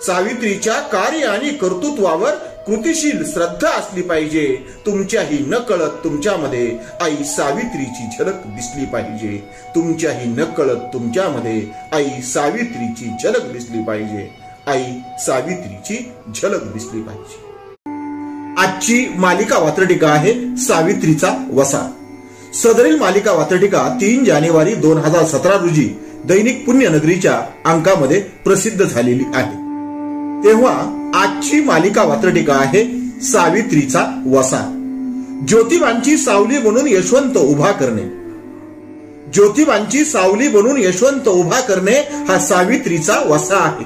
सावित्रीच्या कार्य आणि कर्तृत्वावर कृतिशील श्रद्धा असली पाहिजे. तुमच्याही नकळत तुमच्यामध्ये आई सावित्रीची झलक दिसली पाहिजे. तुमच्याही नकळत तुमच्यामध्ये आई सावित्रीची झलक दिसली पाहिजे. आई सावित्रीची झलक दिसली पाहिजे. आजची मालिका वात्रटिका आहे सावित्रीचा वसा. सदरील मालिका वात्रटिका 3 जानेवारी 2017 रोजी दैनिक पुण्यनगरीच्या अंकामध्ये प्रसिद्ध झालेली आहे. तेव्हा आजची मालिका वात्रटिका आहे सावित्रीचा वसा. ज्योतिबांची सावली बनून यशवंत उभा करणे. ज्योतिबांची सावली बनून यशवंत उभा करणे हा सावित्रीचा वसा आहे.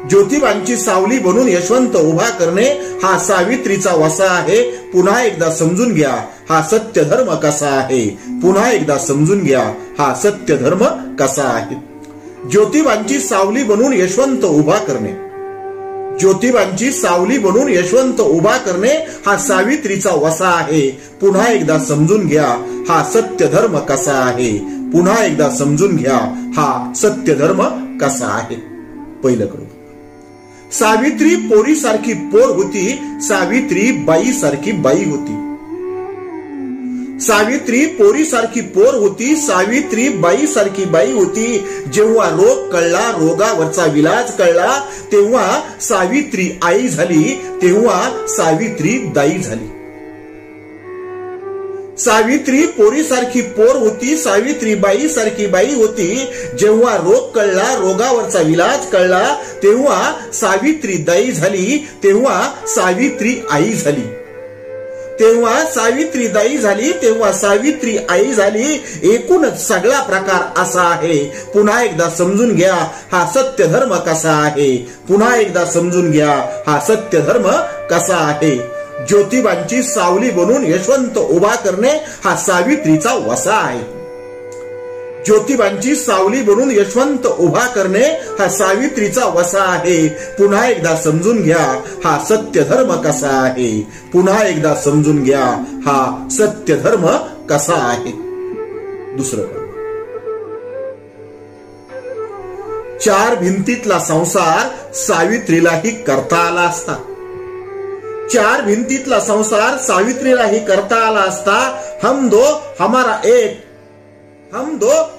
ज्योतिबांची सावली बनून यशवंत उभा करणे हा सावित्रीचा वसा आहे. पुन्हा एकदा समजून घ्या हा सत्य धर्म कसा आहे. पुन्हा एकदा समजून घ्या हा सत्य धर्म कसा आहे. ज्योतिबांची सावली बनून यशवंत उभा करणे. ज्योतिबांची सावली बनून यशवंत उभा करणे हा सावित्रीचा वसा आहे. पुन्हा एकदा समजून घ्या हा सत्य धर्म कसा आहे. पुन्हा एकदा समजून घ्या हा सत्य धर्म कसा आहे. पहिलं कडू. सावित्री पोरी सारखी पोर होती. सावित्री बाई सारखी बाई होती. सावित्री पोरी सारखी पोर होती. सावित्री बाई सारखी बाई होती. जेव्हा रोग कळला, रोगावरचा विलाज कळला, तेव्हा सावित्री आई झाली. तेव्हा सावित्री दाई झाली. सावित्री पोरीसारखी पोर होती, सावित्री बाई सारखी बाई होती. जेव्हा रोग कळला, रोगावरचा इलाज कळला, तेव्हा सावित्री दाई झाली, तेव्हा सावित्री आई झाली. तेव्हा सावित्री दाई झाली, तेव्हा सावित्री आई झाली. एकूणच सगळा प्रकार असा आहे. पुन्हा एकदा समजून घ्या हा सत्य धर्म कसा आहे. पुन्हा एकदा समजून घ्या हा सत्य धर्म कसा आहे. ज्योतिबांची सावली बनून यशवंत उभा करणे हा सावित्रीचा वसा आहे. ज्योतिबांची सावली बनून यशवंत उभा करणे हा सावित्रीचा वसा आहे. पुन्हा एकदा समजून घ्या हा सत्य धर्म कसा आहे. पुन्हा एकदा समजून घ्या हा सत्य धर्म कसा आहे. दुसरं, चार भिंतीतला संसार सावित्रीलाही करता आला असता. चार भिंतीतला संसार सावित्रीलाही करता आला असता. हम दो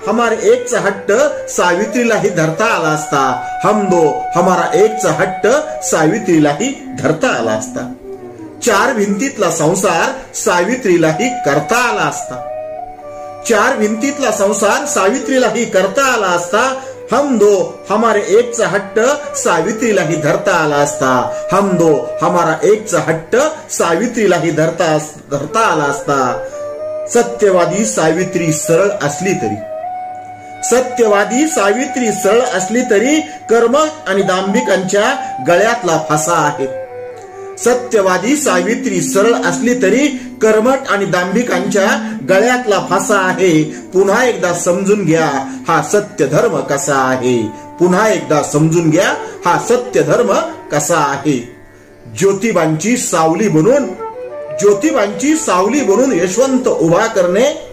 हमारे एक चा हट्ट सावित्रीलाही धरता आला असता. हम दो हमारा एक चा हट्ट सावित्रीलाही धरता आला असता. चार भिंतीतला संसार सावित्रीलाही करता आला असता. चार भिंतीतला संसार सावित्रीलाही करता आला असता. हम दो हमारे एक चा हट्ट सावित्रीलाही धरता आला असता. हम दो हमारा एक चा हट्ट सावित्रीलाही धरता आला असता. सत्यवादी सावित्री सरळ असली तरी, सत्यवादी सावित्री सरळ असली तरी कर्म आणि दांभिकांच्या गळ्यातला फासा आहे. सत्यवादी सावित्री सरळ असली तरी कर्मठ आणि दांभिकांच्या गळ्यातला फासा आहे. पुन्हा एकदा समजून घ्या हा सत्य धर्म कसा आहे. पुन्हा एकदा समजून घ्या हा सत्य धर्म कसा आहे. ज्योतिबांची सावली बनून यशवंत उभा करणे,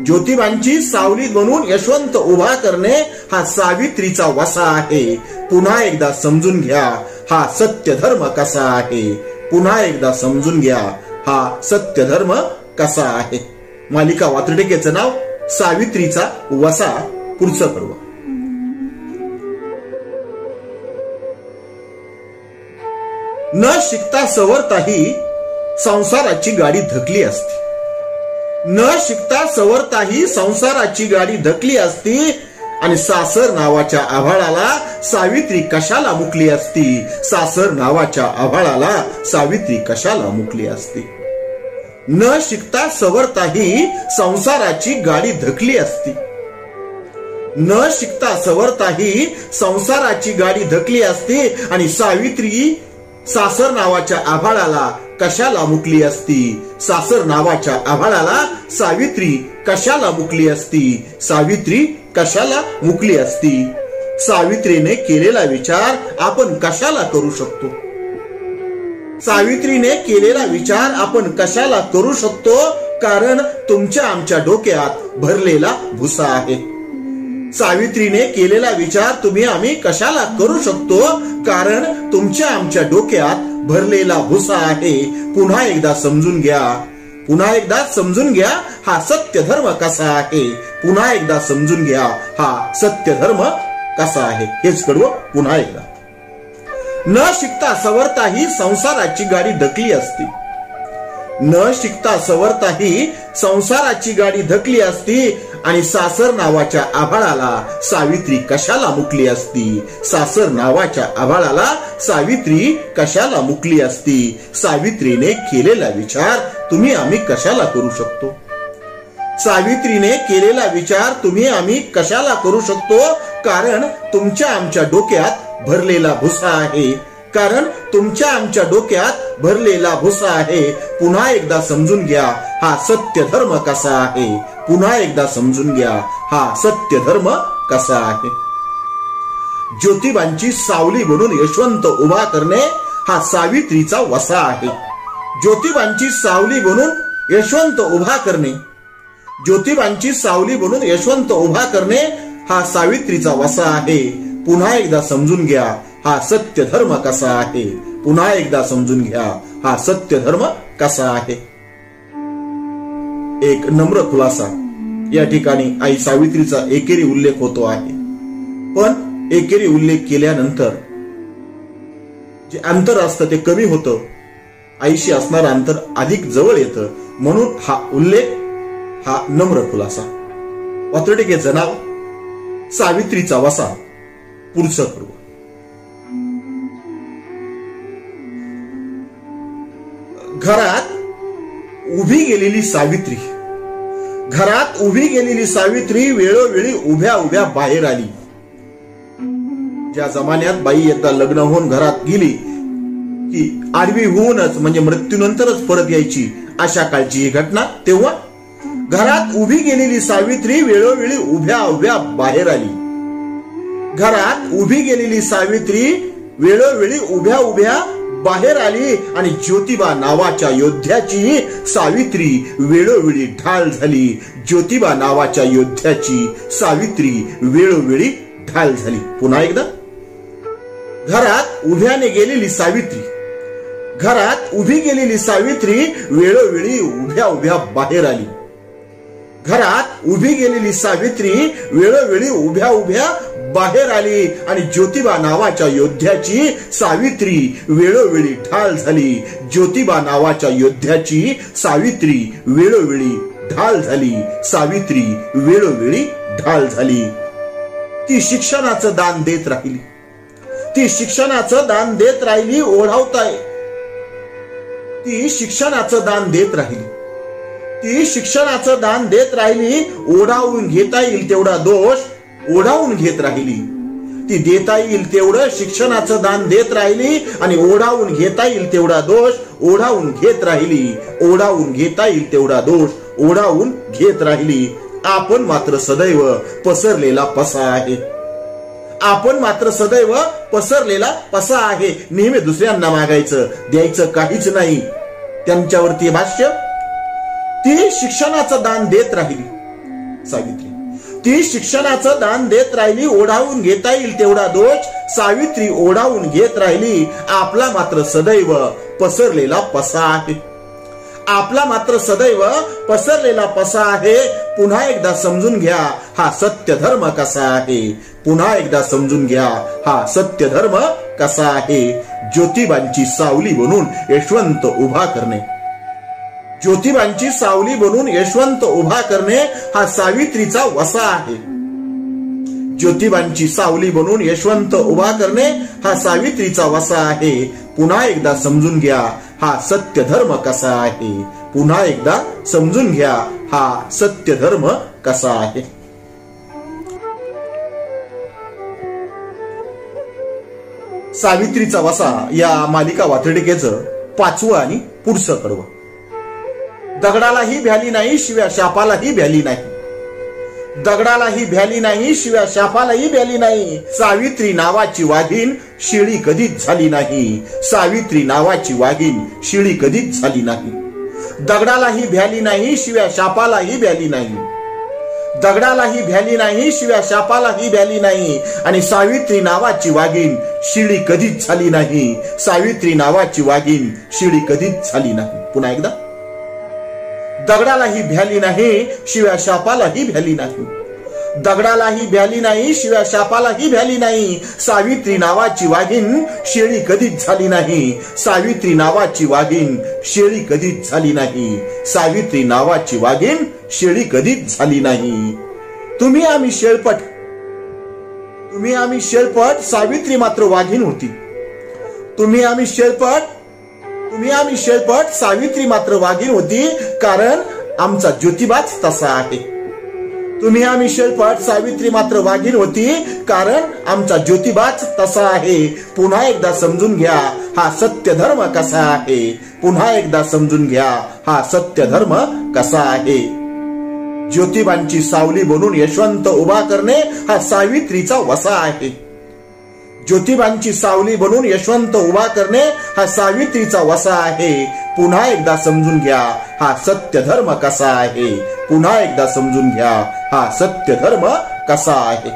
ज्योतिबांची सावली बनून यशवंत उभा करणे हा सावित्रीचा वसा आहे. पुन्हा एकदा समजून घ्या हा सत्य धर्म कसा आहे. पुन्हा एकदा समजून घ्या हा सत्य धर्म कसा आहे. मालिका वात्रटिकेचं नाव सावित्रीचा वसा. पुढचं पर्व. न शिकता सवरताही संसाराची गाडी धकली असती. न शिकता सवरताही संसाराची गाडी धकली असती. आणि सासर नावाच्या आभाळाला सावित्री कशाला मुकली असती. सासर नावाच्या आभाळाला सावित्री कशाला मुकली असती. न शिकता सवरताही संसाराची गाडी धकली असती. न शिकता सवरताही संसाराची गाडी धकली असती. आणि सावित्री सासर नावाच्या आभाळाला कशाला मुकली असती. सासर नावाच्या आभाळाला सावित्री कशाला मुकली असती. सावित्री कशाला मुकली असती. सावित्रीने केलेला विचार आपण कशाला करू शकतो. सावित्रीने केलेला विचार आपण कशाला करू शकतो. कारण तुमच्या आमच्या डोक्यात भरलेला भुसा आहे. सावित्रीने केलेला विचार तुम्ही आम्ही कशाला करू शकतो. कारण तुमच्या आमच्या डोक्यात भरलेला भुसा आहे. पुन्हा एकदा समजून घ्या. पुन्हा एकदा समजून घ्या हा सत्य धर्म कसा आहे. पुन्हा एकदा समजून घ्या हा सत्य धर्म कसा आहे. हेच कडवं पुन्हा एकदा. न शिकता सवरताही संसाराची गाडी धकली असती. न शिकता सवरताही संसाराची गाडी धकली असती. आणि सासर नावाच्या आभाळाला सावित्री कशाला मुकली असती. सासर नावाच्या आभाळाला सावित्री कशाला मुकली असती. सावित्रीने केलेला विचार तुम्ही आम्ही कशाला करू शकतो. सावित्रीने केलेला विचार तुम्ही आम्ही कशाला करू शकतो. कारण तुमच्या आमच्या डोक्यात भरलेला भुसा आहे. कारण तुमच्या आमच्या डोक्यात भरलेला भुसा आहे. पुन्हा एकदा समजून घ्या हा सत्य धर्म कसा आहे. पुन्हा एकदा समजून घ्या हा सत्य धर्म कसा आहे. ज्योतिबांची सावली बनून यशवंत उभा करणे हा सावित्रीचा वसा आहे. ज्योतिबांची सावली बनून यशवंत उभा करणे, ज्योतिबांची सावली बनून यशवंत उभा करणे हा सावित्रीचा वसा आहे. पुन्हा एकदा समजून घ्या हा सत्य धर्म कसा आहे. पुन्हा एकदा समजून घ्या हा सत्य धर्म कसा आहे. एक नम्र खुलासा या ठिकाणी आई सावित्रीचा एकेरी उल्लेख होतो आहे. पण एकेरी उल्लेख केल्यानंतर जे अंतर असतं ते कमी होतं. आईशी असणारं अंतर अधिक जवळ येतं. म्हणून हा उल्लेख, हा नम्र खुलासा. वात्रटिकेचं नाव सावित्रीचा वसा. पुढचं कडवं. घरात उभी गेलेली सावित्री, घरात उभी गेलेली सावित्री वेळोवेळी उभ्या उभ्या बाहेर आली. ज्या जमान्यात बाई एकदा लग्न होऊन घरात गेली की आडवी होऊनच म्हणजे मृत्यूनंतरच परत यायची, अशा काळची ही घटना. तेव्हा घरात उभी गेलेली सावित्री वेळोवेळी उभ्या उभ्या बाहेर आली. घरात उभी गेलेली सावित्री वेळोवेळी उभ्या उभ्या बाहेर आली आणि ज्योतिबा नावाच्या योद्ध्याची सावित्री वेळोवेळी ढाल झाली. ज्योतिबा नावाच्या योद्ध्याची सावित्री वेळोवेळी ढाल झाली. पुन्हा एकदा. घरात उभ्याने गेलेली सावित्री, घरात उभी गेलेली सावित्री वेळोवेळी उभ्या उभ्या बाहेर आली. घरात उभी गेलेली सावित्री वेळोवेळी उभ्या उभ्या बाहेर आली आणि ज्योतिबा नावाच्या योद्ध्याची सावित्री वेळोवेळी ढाल झाली. ज्योतिबा नावाच्या योद्ध्याची सावित्री वेळोवेळी ढाल झाली. सावित्री वेळोवेळी ढाल झाली. ती शिक्षणाचं दान देत राहिली. ती शिक्षणाचं दान देत राहिली. ओढावताय. ती शिक्षणाचं दान देत राहिली. ती शिक्षणाचं दान देत राहिली. ओढावून घेता येईल तेवढा दोष ओढावून घेत राहिली. ती देता येईल तेवढं शिक्षणाचं दान देत राहिली आणि ओढावून घेता येईल तेवढा दोष ओढावून घेत राहिली. ओढावून घेता येईल तेवढा दोष ओढावून घेत राहिली. आपण मात्र सदैव पसरलेला पसा आहे. आपण मात्र सदैव पसरलेला पसा आहे. नेहमी दुसऱ्यांना मागायचं, द्यायचं काहीच नाही. त्यांच्यावरती भाष्य. ती शिक्षणाचं दान देत राहिली सावित्री. ती शिक्षणाचं दान देत राहिली. ओढावून घेता येईल तेवढा दोष सावित्री ओढावून घेत राहिली. आपला मात्र सदैव पसरलेला पसा आहे. आपला मात्र सदैव पसरलेला पसा आहे. पुन्हा एकदा समजून घ्या हा सत्य धर्म कसा आहे. पुन्हा एकदा समजून घ्या हा सत्य धर्म कसा आहे. ज्योतिबांची सावली बनून यशवंत उभा करणे, ज्योतिबांची सावली बनून यशवंत उभा करणे हा सावित्रीचा वसा आहे. ज्योतिबांची सावली बनून यशवंत उभा करणे हा सावित्रीचा वसा आहे. पुन्हा एकदा समजून घ्या हा सत्य धर्म कसा आहे. पुन्हा एकदा समजून घ्या हा सत्य धर्म कसा आहे. सावित्रीचा वसा या मालिका वात्रटिकेचं 5वं आणि पुढचं कडवं. दगडालाही भ्याली नाही, शिव्या शापालाही भ्याली नाही. दगडालाही भ्याली नाही, शिव्या शापालाही भ्याली नाही. सावित्री नावाची वाघीण शिळी कधीच झाली नाही. सावित्री नावाची वाघीण शिळी कधीच झाली नाही. दगडालाही भ्याली नाही, शिव्या शापालाही भ्याली नाही. दगडालाही भ्याली नाही, शिव्या शापालाही भ्याली नाही. आणि सावित्री नावाची वाघीण शिळी कधीच झाली नाही. सावित्री नावाची वाघीण शिळी कधीच झाली नाही. पुन्हा एकदा. दगडालाही भ्याली नाही, शिव्या शापालाही भ्याली नाही. दगडालाही भ्याली नाही, शिव्या शापालाही भ्याली नाही. सावित्री नावाची वाघीण शेळी कधीच झाली नाही. सावित्री नावाची वाघीण शेळी कधीच झाली नाही. सावित्री नावाची वाघीण शेळी कधीच झाली नाही. तुम्ही आम्ही शेळपट, तुम्ही आम्ही शेळपट, सावित्री मात्र वाघीण होती. तुम्ही आम्ही शेळपट, तुम्ही आम्ही शेळपट, सावित्री मात्र वाघीण होती. कारण आमचा ज्योतिबाच तसा आहे. तुम्ही आम्ही शेळपट, सावित्री मात्र वाघीण होती. कारण आमचा ज्योतिबाच तसा आहे. पुन्हा एकदा समजून घ्या हा सत्य धर्म कसा आहे. पुन्हा एकदा समजून घ्या हा सत्य धर्म कसा आहे. ज्योतिबांची सावली बनून यशवंत उभा करणे हा सावित्रीचा वसा आहे. ज्योतिबांची सावली बनून यशवंत उभा करणे हा सावित्रीचा वसा आहे. पुन्हा एकदा समजून घ्या हा सत्य धर्म कसा आहे. पुन्हा एकदा समजून घ्या हा सत्य धर्म कसा आहे.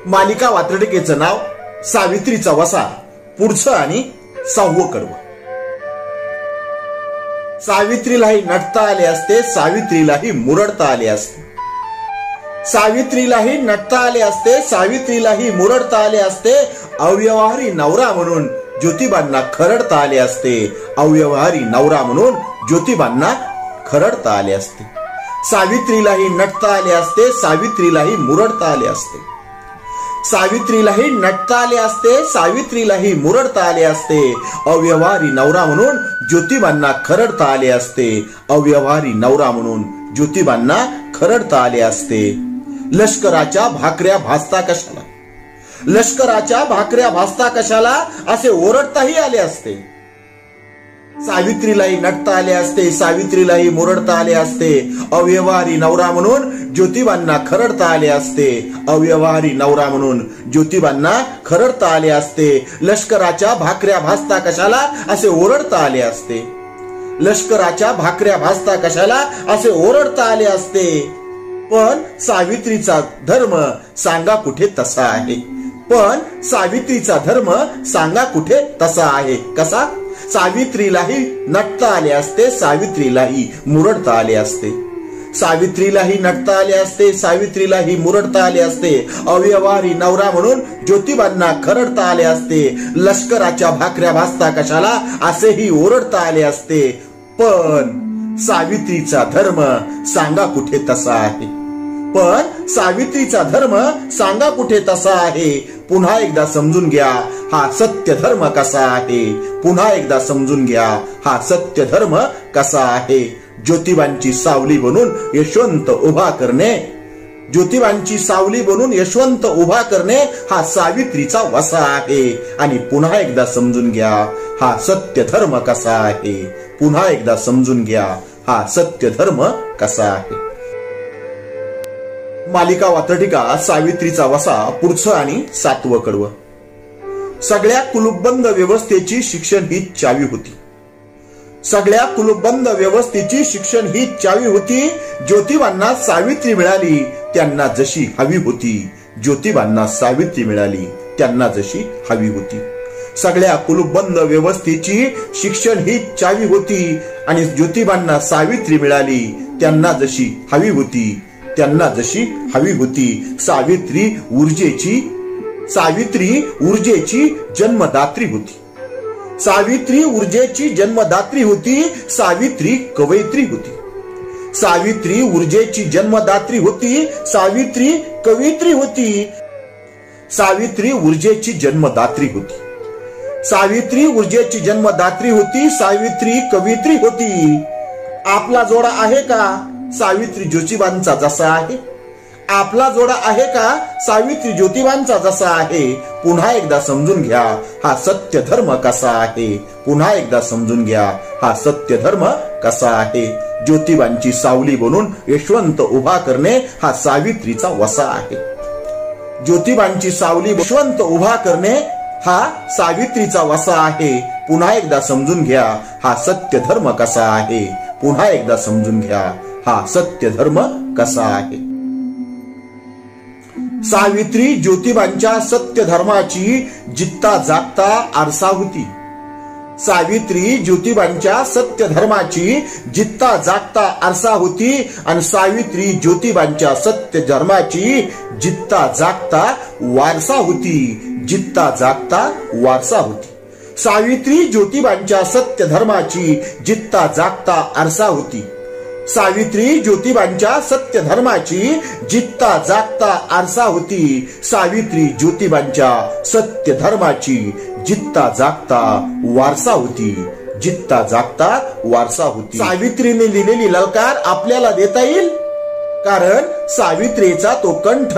मालिका वात्रटिकेचं नाव सावित्रीचा वसा. पुढचं आणि 6वं कडवं. सावित्रीलाही नटता आले असते, सावित्रीलाही मुरडता आले असते. सावित्रीलाही नटता आले असते, सावित्रीलाही मुरडता आले असते, अव्यवहारी नवरा म्हणून ज्योतिबांना खरडता आले असते, अव्यवहारी नवरा म्हणून ज्योतिबांना खरडता आले असते. सावित्रीलाही नटता आले असते, सावित्रीलाही मुरडता आले असते, सावित्रीलाही नटता आले असते, सावित्रीलाही मुरडता आले असते, अव्यवहारी नवरा म्हणून ज्योतिबांना खरडता आले असते, अव्यवहारी नवरा म्हणून ज्योतिबांना खरडता आले असते. लष्कराच्या भाकऱ्या भाजता कशाला, लष्कराच्या भाकऱ्या भाजता कशाला असे ओरडताही आले असते. सावित्रीलाही नटता आले असते, सावित्रीलाही मुरडता आले असते, अव्यवहारी नवरा म्हणून ज्योतिबांना खरडता आले असते, अव्यवहारी नवरा म्हणून ज्योतिबांना खरडता आले असते. लष्कराच्या भाकऱ्या भाजता कशाला असे ओरडता आले असते, लष्कराच्या भाकऱ्या भाजता कशाला असे ओरडता आले असते. पण सावित्रीचा धर्म सांगा कुठे तसा आहे, पण सावित्रीचा धर्म सांगा कुठे तसा आहे. कसा? सावित्रीलाही नटता आले असते, सावित्रीलाही मुरडता आले असते, सावित्रीलाही नटता आले असते, सावित्रीलाही मुरडता आले असते, अव्यवहारी नवरा म्हणून ज्योतिबांना खरडता आले असते. लष्कराच्या भाकऱ्या भाजता कशाला असेही ओरडता आले असते. पण सावित्रीचा धर्म सांगा कुठे तसा आहे, पण सावित्रीचा धर्म सांगा कुठे तसा आहे. पुन्हा एकदा समजून घ्या हा सत्य धर्म कसा आहे, पुन्हा एकदा समजून घ्या हा सत्य धर्म कसा आहे. ज्योतिबांची सावली बनून यशवंत उभा करणे, ज्योतिबांची सावली बनून यशवंत उभा करणे हा सावित्रीचा वसा आहे. आणि पुन्हा एकदा समजून घ्या हा सत्य धर्म कसा आहे, पुन्हा एकदा समजून घ्या हा सत्य धर्म कसा आहे. मालिका वात्रटिका सावित्रीचा वसा पुढचं आणि 7वं कडवं. सगळ्या कुलूपबंद व्यवस्थेची शिक्षण ही चावी होती, सगळ्या कुलूपबंद व्यवस्थेची शिक्षण ही चावी होती. ज्योतिबांना सावित्री मिळाली त्यांना जशी हवी होती, ज्योतिबांना सावित्री मिळाली त्यांना जशी हवी होती. सगळ्या कुलूपबंद व्यवस्थेची शिक्षण ही चावी होती आणि ज्योतिबांना सावित्री मिळाली त्यांना जशी हवी होती, त्यांना जशी हवी होती. सावित्री ऊर्जेची जन्मदात्री होती, सावित्री ऊर्जेची जन्मदात्री होती, सावित्री कवयित्री होती, सावित्री ऊर्जेची जन्मदात्री होती, सावित्री कवयित्री होती, सावित्री ऊर्जेची जन्मदात्री होती, सावित्री ऊर्जेची जन्मदात्री होती, सावित्री कवयित्री होती. आपला जोडा आहे का सावित्री ज्योतिबांचा जसा आहे, आपला जोडा आहे का सावित्री ज्योतिबांचा जसा आहे. पुन्हा एकदा समजून घ्या हा सत्य धर्म कसा आहे, पुन्हा एकदा समजून घ्या हा सत्य धर्म कसा आहे. ज्योतिबांची सावली बनून यशवंत उभा करणे हा सावित्रीचा वसा आहे, ज्योतिबांची सावली यशवंत उभा करणे हा सावित्रीचा वसा आहे. पुन्हा एकदा समजून घ्या हा सत्य धर्म कसा आहे, पुन्हा एकदा समजून घ्या हा सत्य धर्म कसा आहे. सावित्री ज्योतिबांच्या सत्य धर्माची जित्ता जागता आरसा होती, सावित्री ज्योतिबांच्या सत्य धर्माची जित्ता जागता आरसा होती आणि सावित्री ज्योतिबांच्या सत्य धर्माची जित्ता जागता वारसा होती, जित्ता जागता वारसा होती. सावित्री ज्योतिबांच्या सत्य धर्माची जित्ता जागता आरसा होती, सावित्री ज्योतिबांच्या सत्य धर्माची जित्ता जागता आरसा होती, सावित्री ज्योतिबांच्या सत्य धर्माची जित्ता जागता वारसा होती, जित्ता जागता वारसा होती. सावित्रीने लिहिलेली ललकार आपल्याला देता येईल, कारण सावित्रीचा तो कंठ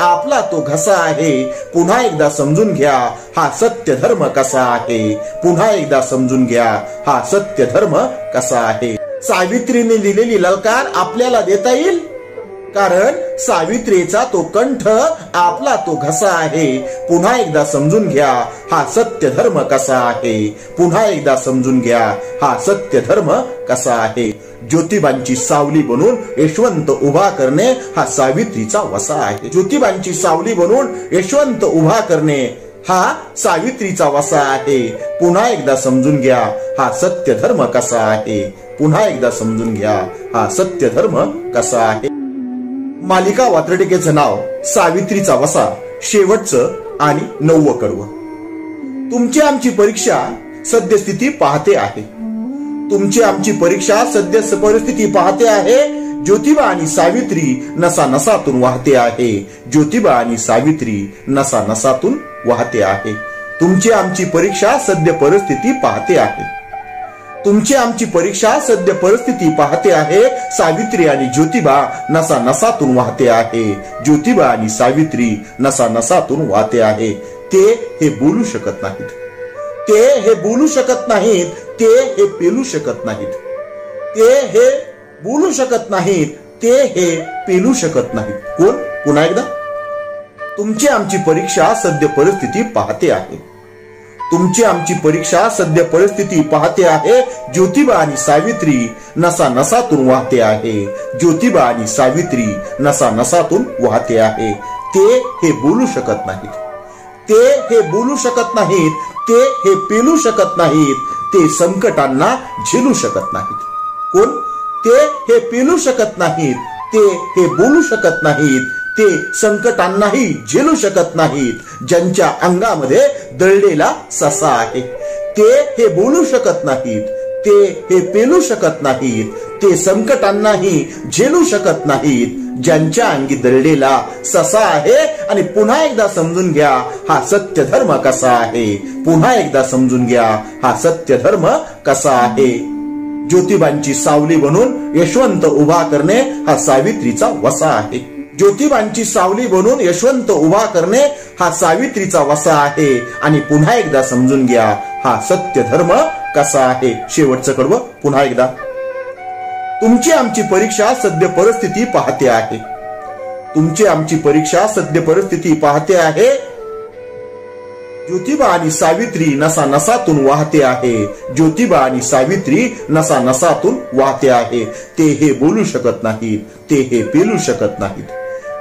आपला तो घसा आहे. पुन्हा एकदा समजून घ्या हा सत्य धर्म कसा आहे, पुन्हा एकदा समजून घ्या हा सत्य धर्म कसा आहे. सावित्रीने लिहिलेली ललकार आपल्याला देता येईल, कारण सावित्रीचा तो कंठ आपला तो घसा आहे. पुन्हा एकदा समजून घ्या हा सत्य धर्म कसा आहे, पुन्हा एकदा समजून घ्या हा सत्य धर्म कसा आहे. ज्योतिबांची सावली बनून यशवंत उभा करणे हा सावित्रीचा वसा आहे, ज्योतिबांची सावली बनून यशवंत उभा करणे हा सावित्रीचा वसा आहे. पुन्हा एकदा समजून घ्या हा सत्य धर्म कसा आहे, पुन्हा एकदा समजून घ्या हा सत्य धर्म कसा आहे. मालिका वात्रटिकेचं नाव सावित्रीचा वसा, शेवटचं आणि 9वं कडवं. तुमची आमची परीक्षा सद्यस्थिती पाहते आहे. तुमची आमची परीक्षा सद्य परिस्थिती पाहते आहे. ज्योतिबा आणि सावित्री नसा नसातून वाहते आहे. ज्योतिबा आणि सावित्री नसा नसातून वाहते आहे. तुमची आमची परीक्षा सद्य परिस्थिती पाहते आहे. तुमची आमची परीक्षा सद्य परिस्थिती पाहते आहे. सावित्री आणि ज्योतिबा नसा नसातून वाहते आहे. ज्योतिबा आणि सावित्री नसा नसातून वाहते आहे. ते हे बोलू शकत नाहीत. ते हे बोलू शकत नाहीत. ते हे पेलू शकत नाहीत. ते हे बोलू शकत नाहीत. ते हे पेलू शकत नाहीत. कोण? पुन्हा एकदा. तुमची आमची परीक्षा सद्य परिस्थिती पाहते आहे. तुमची आमची परीक्षा सद्य परिस्थिती पाहते आहे. ज्योतिबा आणि सावित्री नसा नसातून वाहते आहे. ज्योतिबा आणि सावित्री नसा नसातून वाहते आहे. ते हे बोलू शकत नाहीत. ते हे बोलू शकत नाहीत. ते हे पेलू शकत नाहीत. ते संकटांना झेलू शकत नाहीत. कोण? ते हे पेलू शकत नाहीत. ते हे बोलू शकत नाहीत. ते संकटांनाही झेलू शकत नाहीत. ज्यांच्या अंगामध्ये दळलेला ससा आहे. ते हे बोलू शकत नाहीत. ते हे पेलू शकत नाहीत. ते संकटांनाही झेलू शकत नाहीत. ज्यांच्या अंगी दळलेला ससा आहे. आणि पुन्हा एकदा समजून घ्या हा सत्य धर्म कसा आहे. पुन्हा एकदा समजून घ्या हा सत्य धर्म कसा आहे. ज्योतिबांची सावली बनून यशवंत उभा करणे हा सावित्रीचा वसा आहे. ज्योतिबांची सावली बनून यशवंत उभा करणे हा सावित्रीचा वसा आहे. आणि पुन्हा एकदा समजून घ्या हा सत्य धर्म कसा आहे. शेवटचं कडवं पुन्हा एकदा. तुमची आमची परीक्षा सद्य परिस्थिती पाहते आहे. तुमची आमची परीक्षा सद्य परिस्थिती पाहते आहे. ज्योतिबा आणि सावित्री नसा नसातून वाहते आहे. ज्योतिबा आणि सावित्री नसा नसातून वाहते आहे. ते हे बोलू शकत नाहीत. ते हे पेलू शकत नाहीत.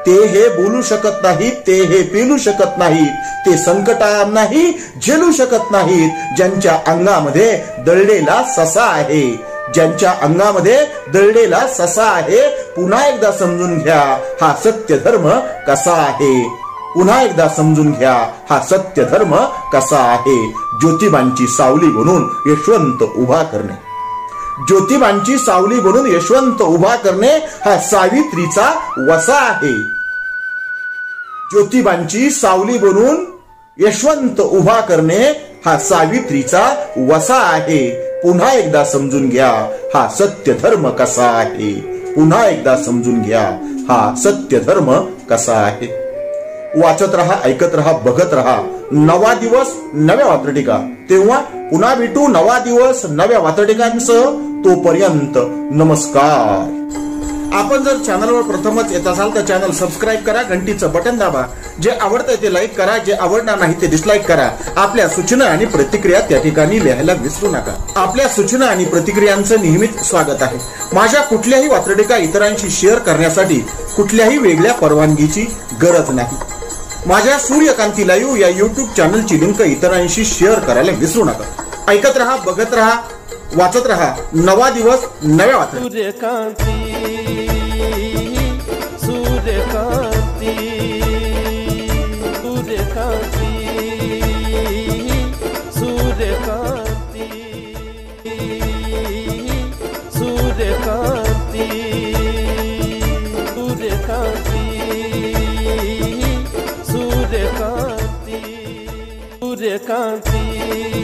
ते हे बोलू शकत नाहीत. ते हे पेलू शकत नाहीत. ते संकटांनाही झेलू शकत नाहीत. ज्यांच्या अंगामध्ये दळलेला ससा आहे. ज्यांच्या अंगामध्ये दळलेला ससा आहे. पुन्हा एकदा समजून घ्या हा सत्य धर्म कसा आहे. पुन्हा एकदा समजून घ्या हा सत्य धर्म कसा आहे. ज्योतिबांची सावली बनून यशवंत उभा करणे. ज्योतिबांची सावली बनून यशवंत उभा करणे हा सावित्रीचा वसा आहे. ज्योतिबांची सावली बनून यशवंत उभा करणे हा सावित्रीचा वसा आहे. पुन्हा एकदा समजून घ्या हा सत्य धर्म कसा आहे. पुन्हा एकदा समजून घ्या हा सत्य धर्म कसा आहे. वाचत रहा, ऐकत रहा, बघत रहा नवा दिवस नव्या वात्रटिका. तेव्हा पुन्हा भेटू नवा दिवस नव्या वात्रटिकांसह. तोपर्यंत नमस्कार. आपण जर चॅनलवर प्रथमच येत असाल तर चॅनल सबस्क्राईब करा. घंटीचं बटन दाबा. जे आवडतंय ते लाईक करा. जे आवडणार नाही ते डिसलाईक करा. आपल्या सूचना आणि प्रतिक्रिया त्या ठिकाणी लिहायला विसरू नका. आपल्या सूचना आणि प्रतिक्रियांचं नेहमीच स्वागत आहे. माझ्या कुठल्याही वात्रटिका इतरांशी शेअर करण्यासाठी कुठल्याही वेगळ्या परवानगीची गरज नाही. माझ्या सूर्यकांती लाईव्ह या युट्यूब चॅनलची लिंक इतरांशी शेअर करायला विसरू नका. ऐकत रहा, बघत रहा, वाचत रहा नवा दिवस नव्या वात्रटिका. सूर्यकांती, सूर्यकांती, सूर्यकांती, सूर्यकांती, सूर्यकांती, सूर्यकांती, सूर्यकांती, सूर्यकांती.